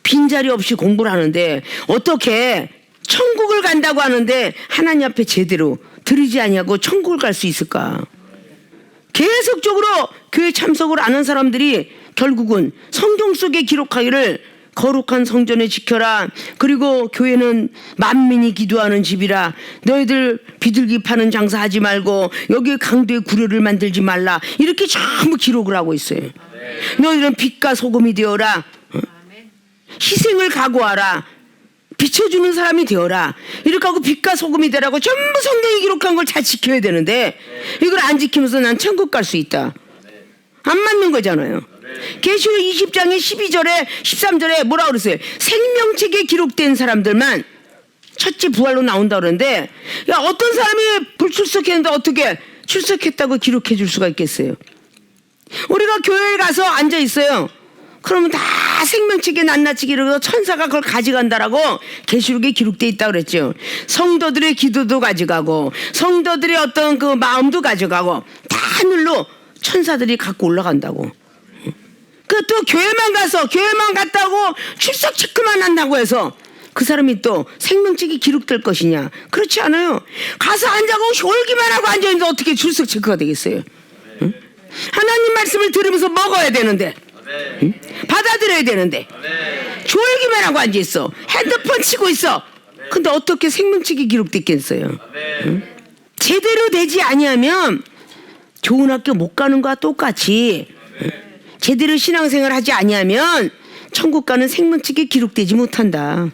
빈자리 없이 공부를 하는데 어떻게 천국을 간다고 하는데 하나님 앞에 제대로 드리지 아니하고 천국을 갈 수 있을까? 계속적으로 교회 참석을 안 한 사람들이 결국은 성경 속에 기록하기를 거룩한 성전에 지켜라, 그리고 교회는 만민이 기도하는 집이라, 너희들 비둘기 파는 장사하지 말고 여기 강도의 구려를 만들지 말라, 이렇게 전부 기록을 하고 있어요. 너희들은 빛과 소금이 되어라, 희생을 각오하라, 비춰주는 사람이 되어라, 이렇게 하고 빛과 소금이 되라고 전부 성경이 기록한 걸 잘 지켜야 되는데 이걸 안 지키면서 난 천국 갈 수 있다, 안 맞는 거잖아요. 계시록 20장의 12절에 13절에 뭐라 그랬어요? 생명책에 기록된 사람들만 첫째 부활로 나온다 그러는데, 야, 어떤 사람이 불출석했는데 어떻게 출석했다고 기록해 줄 수가 있겠어요? 우리가 교회에 가서 앉아 있어요. 그러면 다 생명책에 낱낱이기로 천사가 그걸 가져간다라고 계시록에 기록돼 있다고 그랬죠. 성도들의 기도도 가져가고 성도들의 어떤 그 마음도 가져가고 다 하늘로 천사들이 갖고 올라간다고. 그 또 교회만 갔다고 출석 체크만 한다고 해서 그 사람이 또 생명책이 기록될 것이냐? 그렇지 않아요. 가서 앉아고 졸기만 하고 앉아있는데 어떻게 출석 체크가 되겠어요? 응? 하나님 말씀을 들으면서 먹어야 되는데, 응? 받아들여야 되는데, 졸기만 하고 앉아있어. 핸드폰 치고 있어. 근데 어떻게 생명책이 기록됐겠어요? 응? 제대로 되지 아니하면 좋은 학교 못 가는 거와 똑같이, 응? 제대로 신앙생활 하지 아니하면 천국 가는 생명책에 기록되지 못한다.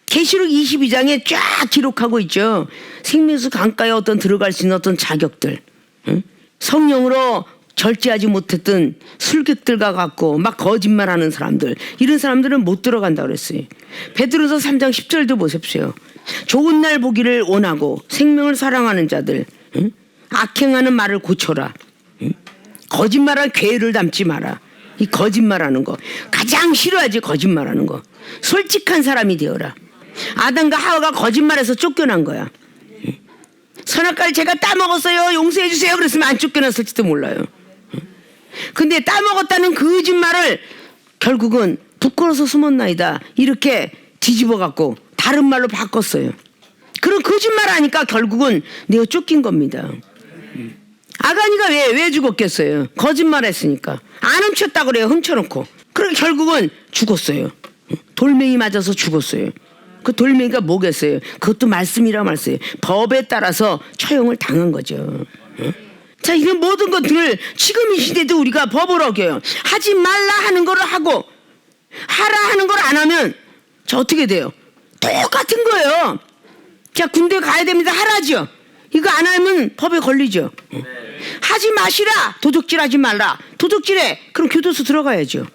계시록 22장에 쫙 기록하고 있죠. 생명수 강가에 어떤 들어갈 수 있는 어떤 자격들, 응? 성령으로 절제하지 못했던 술객들과 같고 막 거짓말하는 사람들, 이런 사람들은 못 들어간다고 그랬어요. 베드로서 3장 10절도 보십시오. 좋은 날 보기를 원하고 생명을 사랑하는 자들, 응? 악행하는 말을 고쳐라. 응? 거짓말할 괴를 담지 마라. 이 거짓말하는 거 가장 싫어하지. 거짓말하는 거. 솔직한 사람이 되어라. 아담과 하와가 거짓말해서 쫓겨난 거야. 선악과를 제가 따먹었어요, 용서해 주세요 그랬으면 안 쫓겨났을지도 몰라요. 근데 따먹었다는 거짓말을 결국은 부끄러워서 숨었나이다 이렇게 뒤집어 갖고 다른 말로 바꿨어요. 그런 거짓말 하니까 결국은 내가 쫓긴 겁니다. 아간이가 왜 죽었겠어요? 거짓말 했으니까. 안 훔쳤다고 그래요. 훔쳐놓고. 그러니까 결국은 죽었어요. 돌멩이 맞아서 죽었어요. 그 돌멩이가 뭐겠어요? 그것도 말씀이라 말씀이에요. 법에 따라서 처형을 당한 거죠. 자, 이런 모든 것들을 지금 이 시대도 우리가 법을 어겨요. 하지 말라 하는 거를 하고 하라 하는 걸 안 하면 자, 어떻게 돼요? 똑같은 거예요. 자, 군대 가야 됩니다. 하라죠. 이거 안 하면 법에 걸리죠. 하지 마시라. 도둑질 하지 말라. 도둑질해. 그럼 교도소 들어가야죠.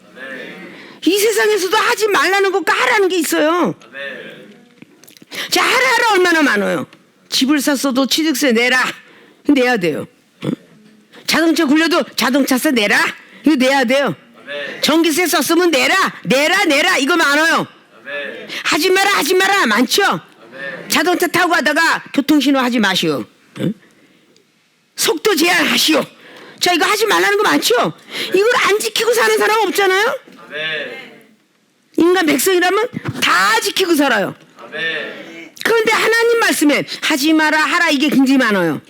이 세상에서도 하지 말라는 것과 하라는 게 있어요. 자, 하라 얼마나 많아요. 집을 샀어도 취득세 내라. 내야 돼요. 자동차 굴려도 자동차세 내라. 이거 내야 돼요. 전기세 썼으면 내라. 이거 많아요. 하지 마라 많죠. 자동차 타고 가다가 교통신호 하지 마시오. 속도 제한하시오. 자, 이거 하지 말라는 거 많죠. 이걸 안 지키고 사는 사람 없잖아요. 인간 백성이라면 다 지키고 살아요. 그런데 하나님 말씀에 하지 마라 하라 이게 굉장히 많아요.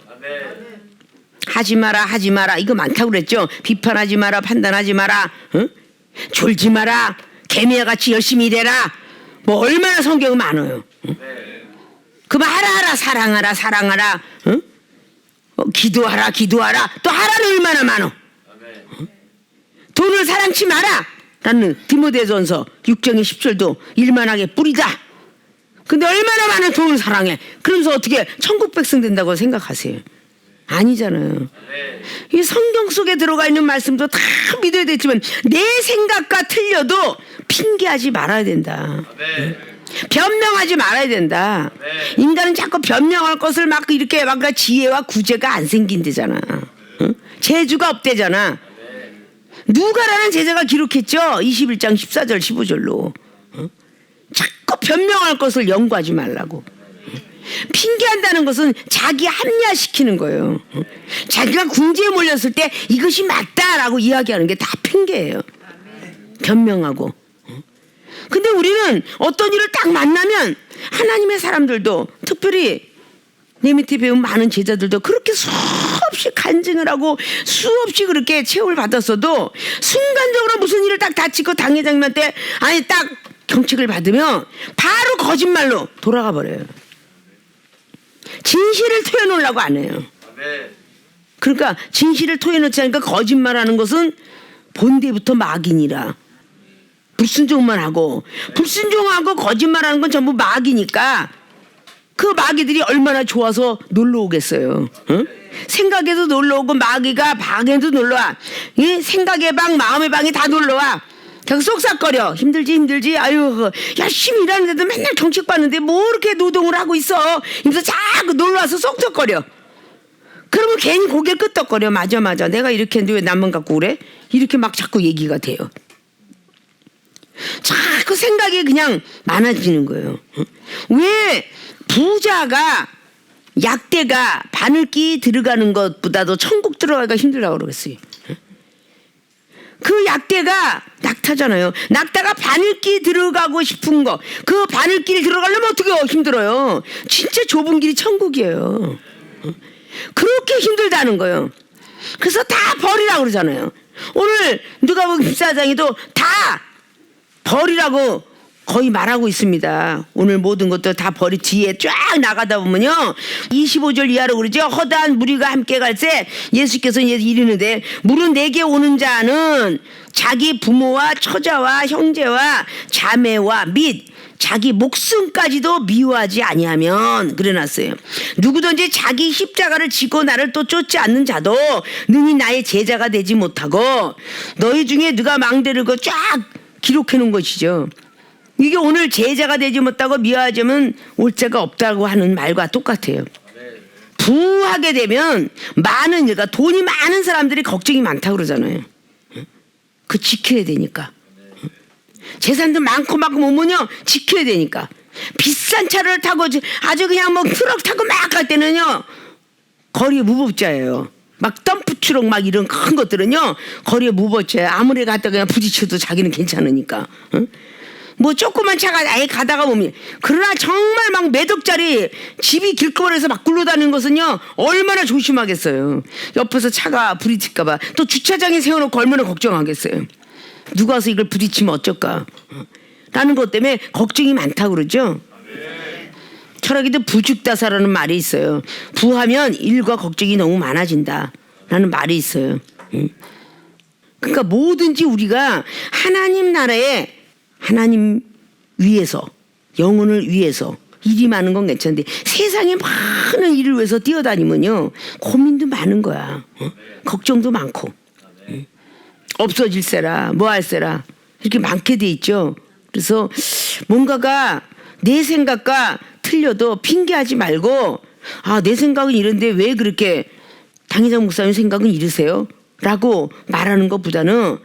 하지 마라 이거 많다고 그랬죠. 비판하지 마라, 판단하지 마라, 응? 졸지 마라, 개미와 같이 열심히 일해라. 뭐 얼마나 성경이 많아요. 응? 그만 하라 사랑하라, 응? 기도하라 또 하라는 얼마나 많어. 돈을 사랑치 마라 라는 디모데전서 6장 10절도 일만하게 뿌리다. 근데 얼마나 많은 돈을 사랑해. 그러면서 어떻게 천국 백성 된다고 생각하세요? 아니잖아요. 이 성경 속에 들어가 있는 말씀도 다 믿어야 되지만 내 생각과 틀려도 핑계하지 말아야 된다. 변명하지 말아야 된다. 인간은 자꾸 변명할 것을 막 이렇게 막 지혜와 구제가 안 생긴대잖아. 재주가 없대잖아. 누가라는 제자가 기록했죠. 21장 14절 15절로. 자꾸 변명할 것을 연구하지 말라고. 핑계한다는 것은 자기 합리화시키는 거예요. 자기가 궁지에 몰렸을 때 이것이 맞다라고 이야기하는 게 다 핑계예요. 변명하고. 근데 우리는 어떤 일을 딱 만나면 하나님의 사람들도 특별히 내 밑에 배운 많은 제자들도 그렇게 수없이 간증을 하고 수없이 그렇게 체험을 받았어도 순간적으로 무슨 일을 딱 다치고 당회장님한테 아니 딱 경책을 받으면 바로 거짓말로 돌아가 버려요. 진실을 토해놓으려고 안 해요. 그러니까 진실을 토해놓지 않으니까 거짓말하는 것은 본데부터 막이니라. 불순종만 하고 불순종하고 거짓말하는 건 전부 막이니까 그 마귀들이 얼마나 좋아서 놀러 오겠어요. 응? 생각에도 놀러 오고 마귀가 방에도 놀러 와. 이 생각의 방 마음의 방이 다 놀러 와. 그냥 쏙싹거려. 힘들지 아유 열심히 일하는데도 맨날 경책 받는데 뭐 이렇게 노동을 하고 있어 이러면서 자꾸 놀러 와서 쏙쏙거려. 그러면 괜히 고개를 끄덕거려. 맞아 내가 이렇게 했는데 왜 나만 갖고 그래? 이렇게 막 자꾸 얘기가 돼요. 자꾸 생각이 그냥 많아지는 거예요. 왜 부자가 약대가 바늘기 들어가는 것보다도 천국 들어가기가 힘들다고 그러겠어요. 그 약대가 낙타잖아요. 낙타가 바늘길 들어가고 싶은 거, 그 바늘길 들어가려면 어떻게 힘들어요. 진짜 좁은 길이 천국이에요. 그렇게 힘들다는 거예요. 그래서 다 버리라고 그러잖아요. 오늘 누가복음 14장에도 다 버리라고 거의 말하고 있습니다. 오늘 모든 것도 다 버리 뒤에 쫙 나가다 보면요. 25절 이하로 그러죠. 허다한 무리가 함께 갈 때 예수께서 이르는데 물은 내게 오는 자는 자기 부모와 처자와 형제와 자매와 및 자기 목숨까지도 미워하지 아니하면 그래놨어요. 누구든지 자기 십자가를 지고 나를 또 쫓지 않는 자도 능히 나의 제자가 되지 못하고 너희 중에 누가 망대를 쫙 기록해 놓은 것이죠. 이게 오늘 제자가 되지 못하고 미워하자면 올 자가 없다고 하는 말과 똑같아요. 부하게 되면 많은 일가 돈이 많은 사람들이 걱정이 많다고 그러잖아요. 그 지켜야 되니까. 재산도 많고 오면요 지켜야 되니까. 비싼 차를 타고 아주 그냥 뭐 트럭 타고 막 갈 때는요 거리에 무법자예요. 막 덤프 트럭 막 이런 큰 것들은요 거리에 무법자예요. 아무리 갔다 그냥 부딪혀도 자기는 괜찮으니까. 뭐 조그만 차가 아예 가다가 보면 그러나 정말 막 몇 억짜리 집이 길거리에서 막 굴러다니는 것은요 얼마나 조심하겠어요. 옆에서 차가 부딪힐까봐. 또 주차장에 세워놓고 얼마나 걱정하겠어요. 누가 와서 이걸 부딪히면 어쩔까 라는 것 때문에 걱정이 많다고 그러죠. 철학에도 부죽다사라는 말이 있어요. 부하면 일과 걱정이 너무 많아진다 라는 말이 있어요. 그러니까 뭐든지 우리가 하나님 나라에 하나님 위해서 영혼을 위해서 일이 많은 건 괜찮은데 세상에 많은 일을 위해서 뛰어다니면요 고민도 많은 거야. 걱정도 많고 없어질세라 뭐 할세라 이렇게 많게 돼 있죠. 그래서 뭔가가 내 생각과 틀려도 핑계하지 말고 내 생각은 이런데 왜 그렇게 당회장 목사님 생각은 이러세요? 라고 말하는 것보다는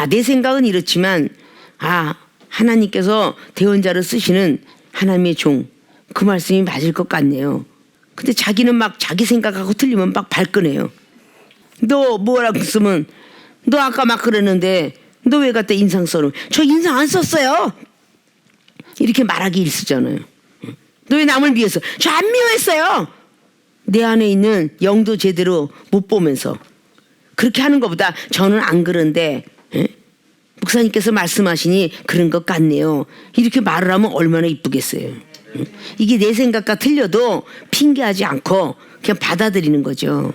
내 생각은 이렇지만 하나님께서 대언자를 쓰시는 하나님의 종, 그 말씀이 맞을 것 같네요. 근데 자기는 막 자기 생각하고 틀리면 막 발끈해요. 너 뭐라고 쓰면 너 아까 막 그랬는데 너 왜 갖다 인상 써놓은 저 인상 안 썼어요. 이렇게 말하기 일쑤잖아요. 너 왜 남을 미워했어? 저 안 미워했어요. 내 안에 있는 영도 제대로 못 보면서 그렇게 하는 것보다 저는 안 그런데 목사님께서 말씀하시니 그런 것 같네요. 이렇게 말을 하면 얼마나 이쁘겠어요. 이게 내 생각과 틀려도 핑계하지 않고 그냥 받아들이는 거죠.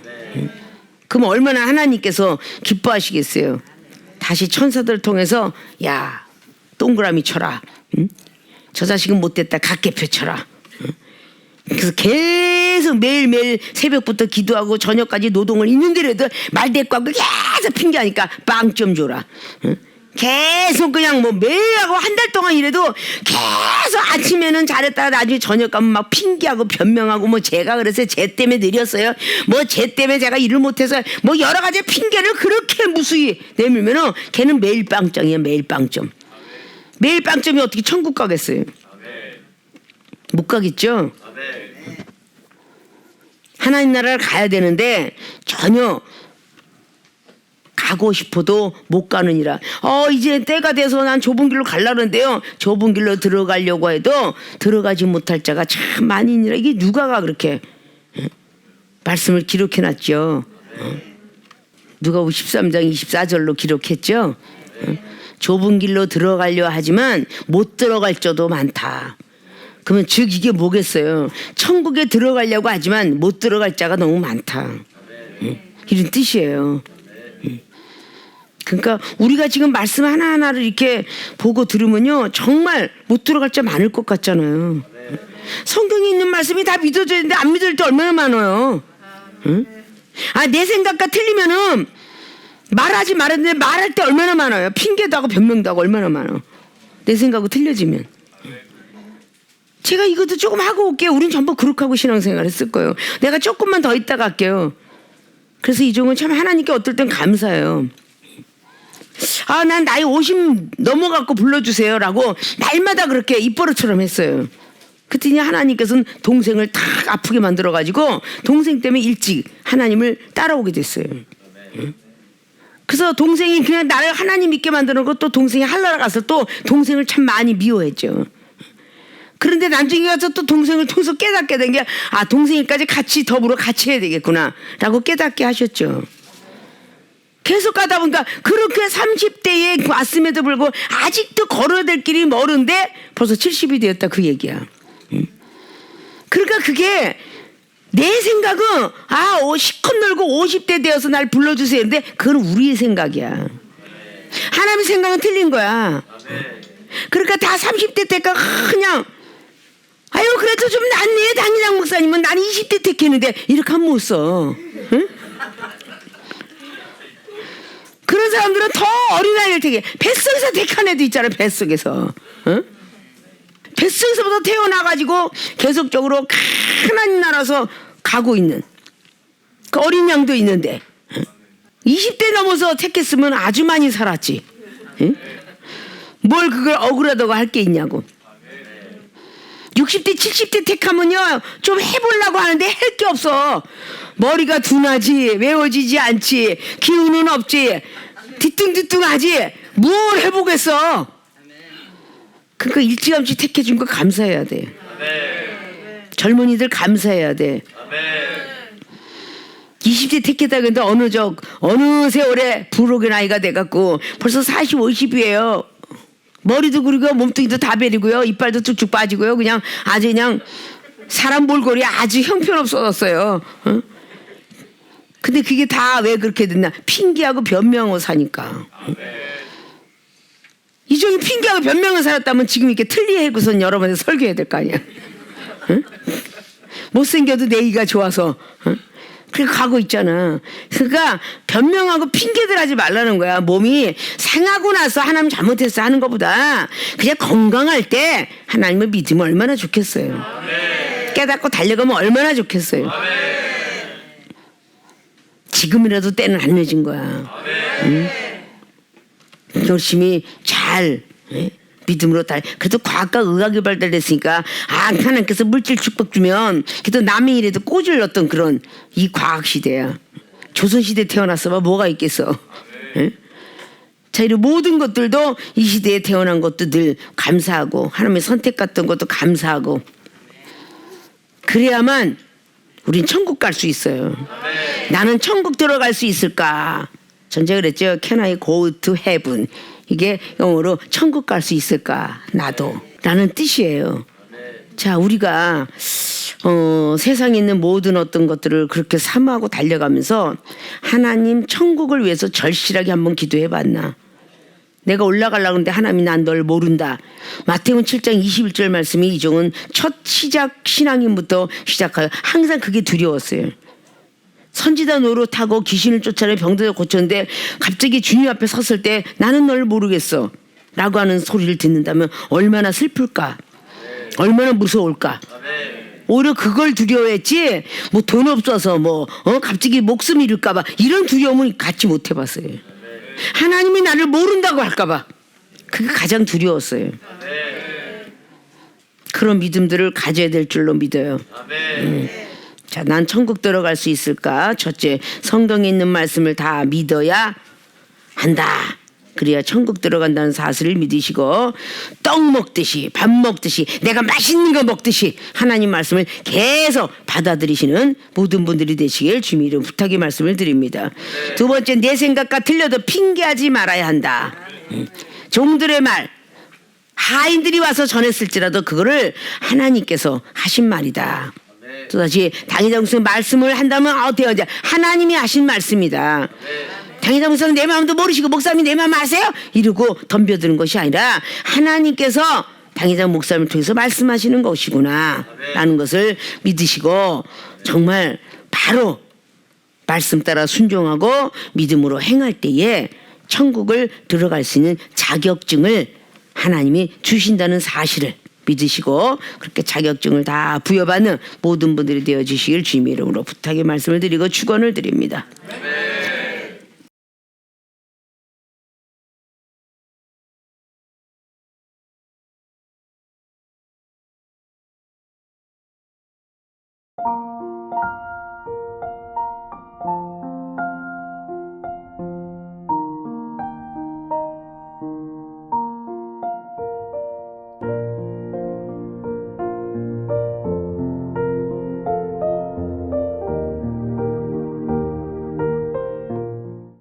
그럼 얼마나 하나님께서 기뻐하시겠어요. 다시 천사들을 통해서 야 동그라미 쳐라. 저 자식은 못됐다. 각개표 쳐라. 그래서 계속 매일매일 새벽부터 기도하고 저녁까지 노동을 있는데라도 말대꾸하고 계속 핑계하니까 빵 좀 줘라. 계속 그냥 뭐 매일하고 한 달 동안 일해도 계속 아침에는 잘했다가 나중에 저녁 가면 막 핑계하고 변명하고 뭐 제가 그래서 쟤 때문에 느렸어요. 뭐 쟤 때문에 제가 일을 못해서 뭐 여러 가지 핑계를 그렇게 무수히 내밀면은 걔는 매일 빵점이야. 매일 빵점. 매일 빵점이 어떻게 천국 가겠어요? 못 가겠죠. 하나님 나라를 가야 되는데 전혀 가고 싶어도 못 가느니라. 이제 때가 돼서 난 좁은 길로 가려는데요. 좁은 길로 들어가려고 해도 들어가지 못할 자가 참 많으니라. 이게 누가가 그렇게 말씀을 기록해놨죠. 누가복음 13장 24절로 기록했죠. 좁은 길로 들어가려 하지만 못 들어갈 자도 많다. 그러면 즉 이게 뭐겠어요? 천국에 들어가려고 하지만 못 들어갈 자가 너무 많다. 이런 뜻이에요. 그러니까 우리가 지금 말씀 하나하나를 이렇게 보고 들으면요 정말 못 들어갈 자 많을 것 같잖아요. 성경에 있는 말씀이 다 믿어져야 되는데 안 믿을 때 얼마나 많아요. 내 생각과 틀리면은 말하지 말았는데 말할 때 얼마나 많아요. 핑계도 하고 변명도 하고 얼마나 많아. 내 생각하고 틀려지면. 제가 이것도 조금 하고 올게요. 우린 전부 그렇게 하고 신앙생활 했을 거예요. 내가 조금만 더 있다가 갈게요. 그래서 이종은 참 하나님께 어떨 땐 감사해요. 아, 난 나이 50 넘어갖고 불러주세요라고 날마다 그렇게 입버릇처럼 했어요. 그랬더니 하나님께서는 동생을 탁 아프게 만들어가지고 동생 때문에 일찍 하나님을 따라오게 됐어요. 그래서 동생이 그냥 나를 하나님 믿게 만들어놓고 또 동생이 하늘나라 가서 또 동생을 참 많이 미워했죠. 그런데 나중에 가서 또 동생을 통해서 깨닫게 된 게, 아, 동생이까지 같이 더불어 같이 해야 되겠구나 라고 깨닫게 하셨죠. 계속 가다 보니까 그렇게 30대에 왔음에도 불구하고 아직도 걸어야 될 길이 멀은데 벌써 70이 되었다, 그 얘기야. 그러니까 그게 내 생각은 시컷 놀고 50대 되어서 날 불러주세요. 근데 그건 우리의 생각이야. 하나님의 생각은 틀린 거야. 그러니까 다 30대 때가 그냥 그래도 좀 낫네 당회장 목사님은 나는 20대 택했는데 이렇게 하면 못 써. 응? 그런 사람들은 더 어린아이를 택해. 뱃속에서 택한 애도 있잖아. 뱃속에서. 응? 뱃속에서부터 태어나가지고 계속적으로 하나님 나라서 가고 있는 그 어린 양도 있는데 20대 넘어서 택했으면 아주 많이 살았지. 응? 뭘 그걸 억울하다고 할 게 있냐고. 60대 70대 택하면요 좀 해보려고 하는데 할 게 없어. 머리가 둔하지, 외워지지 않지, 기운은 없지, 뒤뚱뒤뚱하지, 뭘 해보겠어. 그러니까 일찌감치 택해준 거 감사해야 돼. 젊은이들 감사해야 돼. 20대 택했다 그랬는데 어느 세월에 부록의 나이가 돼갖고 벌써 40, 50이에요. 머리도 그리고 몸뚱이도 다 베리고요. 이빨도 쭉쭉 빠지고요. 그냥 아주 그냥 사람 몰골이 아주 형편없어졌어요. 어? 근데 그게 다 왜 그렇게 됐나? 핑계하고 변명하고 사니까. 이종이 핑계하고 변명을 살았다면 지금 이렇게 틀리해고선 여러분한테 설교해야 될 거 아니야. 응? 못생겨도 내기가 좋아서 그렇게 가고 있잖아. 그러니까 변명하고 핑계들 하지 말라는 거야. 몸이 상하고 나서 하나님 잘못했어 하는 것보다 그냥 건강할 때 하나님을 믿으면 얼마나 좋겠어요. 깨닫고 달려가면 얼마나 좋겠어요. 지금이라도 때는 안 늦은 거야. 응? 열심히 잘 믿음으로 그래도 과학과 의학이 발달됐으니까 하나님께서 물질 축복 주면 그래도 남의 일에도 꽂을 어떤 그런 이 과학 시대야. 조선시대 태어났으면 뭐가 있겠어. 자, 이런 모든 것들도 이 시대에 태어난 것도 늘 감사하고 하나님의 선택 같은 것도 감사하고 그래야만 우린 천국 갈 수 있어요. 나는 천국 들어갈 수 있을까? 전제 그랬죠. Can I go to heaven? 이게 영어로 천국 갈 수 있을까? 나도 라는 뜻이에요. 자, 우리가 세상에 있는 모든 어떤 것들을 그렇게 사모하고 달려가면서 하나님 천국을 위해서 절실하게 한번 기도해 봤나? 내가 올라가려고 하는데 하나님이 난 널 모른다. 마태복음 7장 21절 말씀이 이종은 첫 시작 신앙인부터 시작하여 항상 그게 두려웠어요. 선지자 노릇하고 귀신을 쫓아내 병들어 고쳤는데 갑자기 주님 앞에 섰을 때 나는 널 모르겠어 라고 하는 소리를 듣는다면 얼마나 슬플까, 얼마나 무서울까. 오히려 그걸 두려워했지 뭐 돈 없어서 갑자기 목숨 잃을까 봐 이런 두려움은 갖지 못해봤어요. 하나님이 나를 모른다고 할까 봐 그게 가장 두려웠어요. 그런 믿음들을 가져야 될 줄로 믿어요. 자, 난 천국 들어갈 수 있을까? 첫째, 성경에 있는 말씀을 다 믿어야 한다. 그래야 천국 들어간다는 사실을 믿으시고 떡 먹듯이 밥 먹듯이 내가 맛있는 거 먹듯이 하나님 말씀을 계속 받아들이시는 모든 분들이 되시길 주님 이름 부탁의 말씀을 드립니다. 두 번째, 내 생각과 틀려도 핑계하지 말아야 한다. 종들의 말 하인들이 와서 전했을지라도 그거를 하나님께서 하신 말이다. 또다시 당회장 목사님 말씀을 한다면 어때요? 하나님이 하신 말씀이다. 당회장 목사님 내 마음도 모르시고 목사님이 내 마음 아세요? 이러고 덤벼드는 것이 아니라 하나님께서 당회장 목사님을 통해서 말씀하시는 것이구나 라는 것을 믿으시고 정말 바로 말씀 따라 순종하고 믿음으로 행할 때에 천국을 들어갈 수 있는 자격증을 하나님이 주신다는 사실을 믿으시고 그렇게 자격증을 다 부여받는 모든 분들이 되어주시길 주님의 이름으로 부탁의 말씀을 드리고 축원을 드립니다.